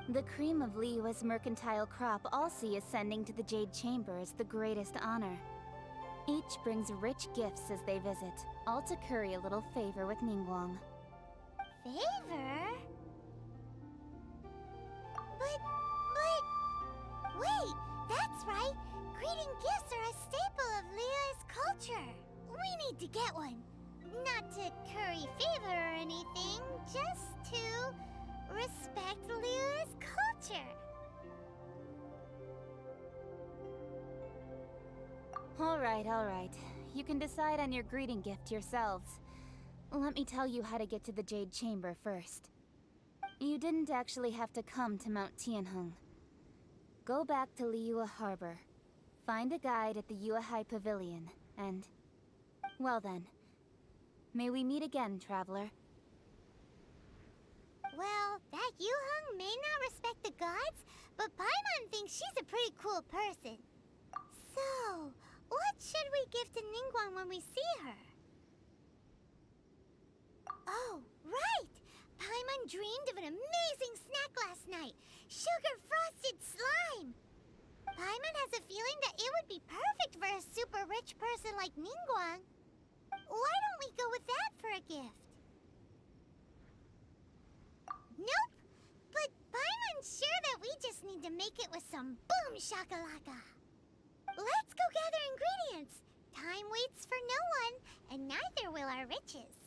The cream of Liyue's mercantile crop all see ascending to the Jade Chamber as the greatest honor. Each brings rich gifts as they visit, all to curry a little favor with Ningguang. Favor? But... Wait, that's right. Greeting gifts are a staple of Leah's culture. We need to get one. Not to curry favor or anything, just to respect Leah's culture. All right. You can decide on your greeting gift yourselves. Let me tell you how to get to the Jade Chamber first. You didn't actually have to come to Mount Tianheng. Go back to Liyue Harbor. Find a guide at the Yuehai Pavilion, and... well then. May we meet again, traveler. Well, that Yuheng may not respect the gods, but Paimon thinks she's a pretty cool person. So, what should we give to Ningguang when we see her? Oh, right! Paimon dreamed of an amazing snack last night. Sugar-frosted slime! Paimon has a feeling that it would be perfect for a super rich person like Ningguang. Why don't we go with that for a gift? Nope! But Paimon's sure that we just need to make it with some boom shakalaka. Let's go gather ingredients. Time waits for no one, and neither will our riches.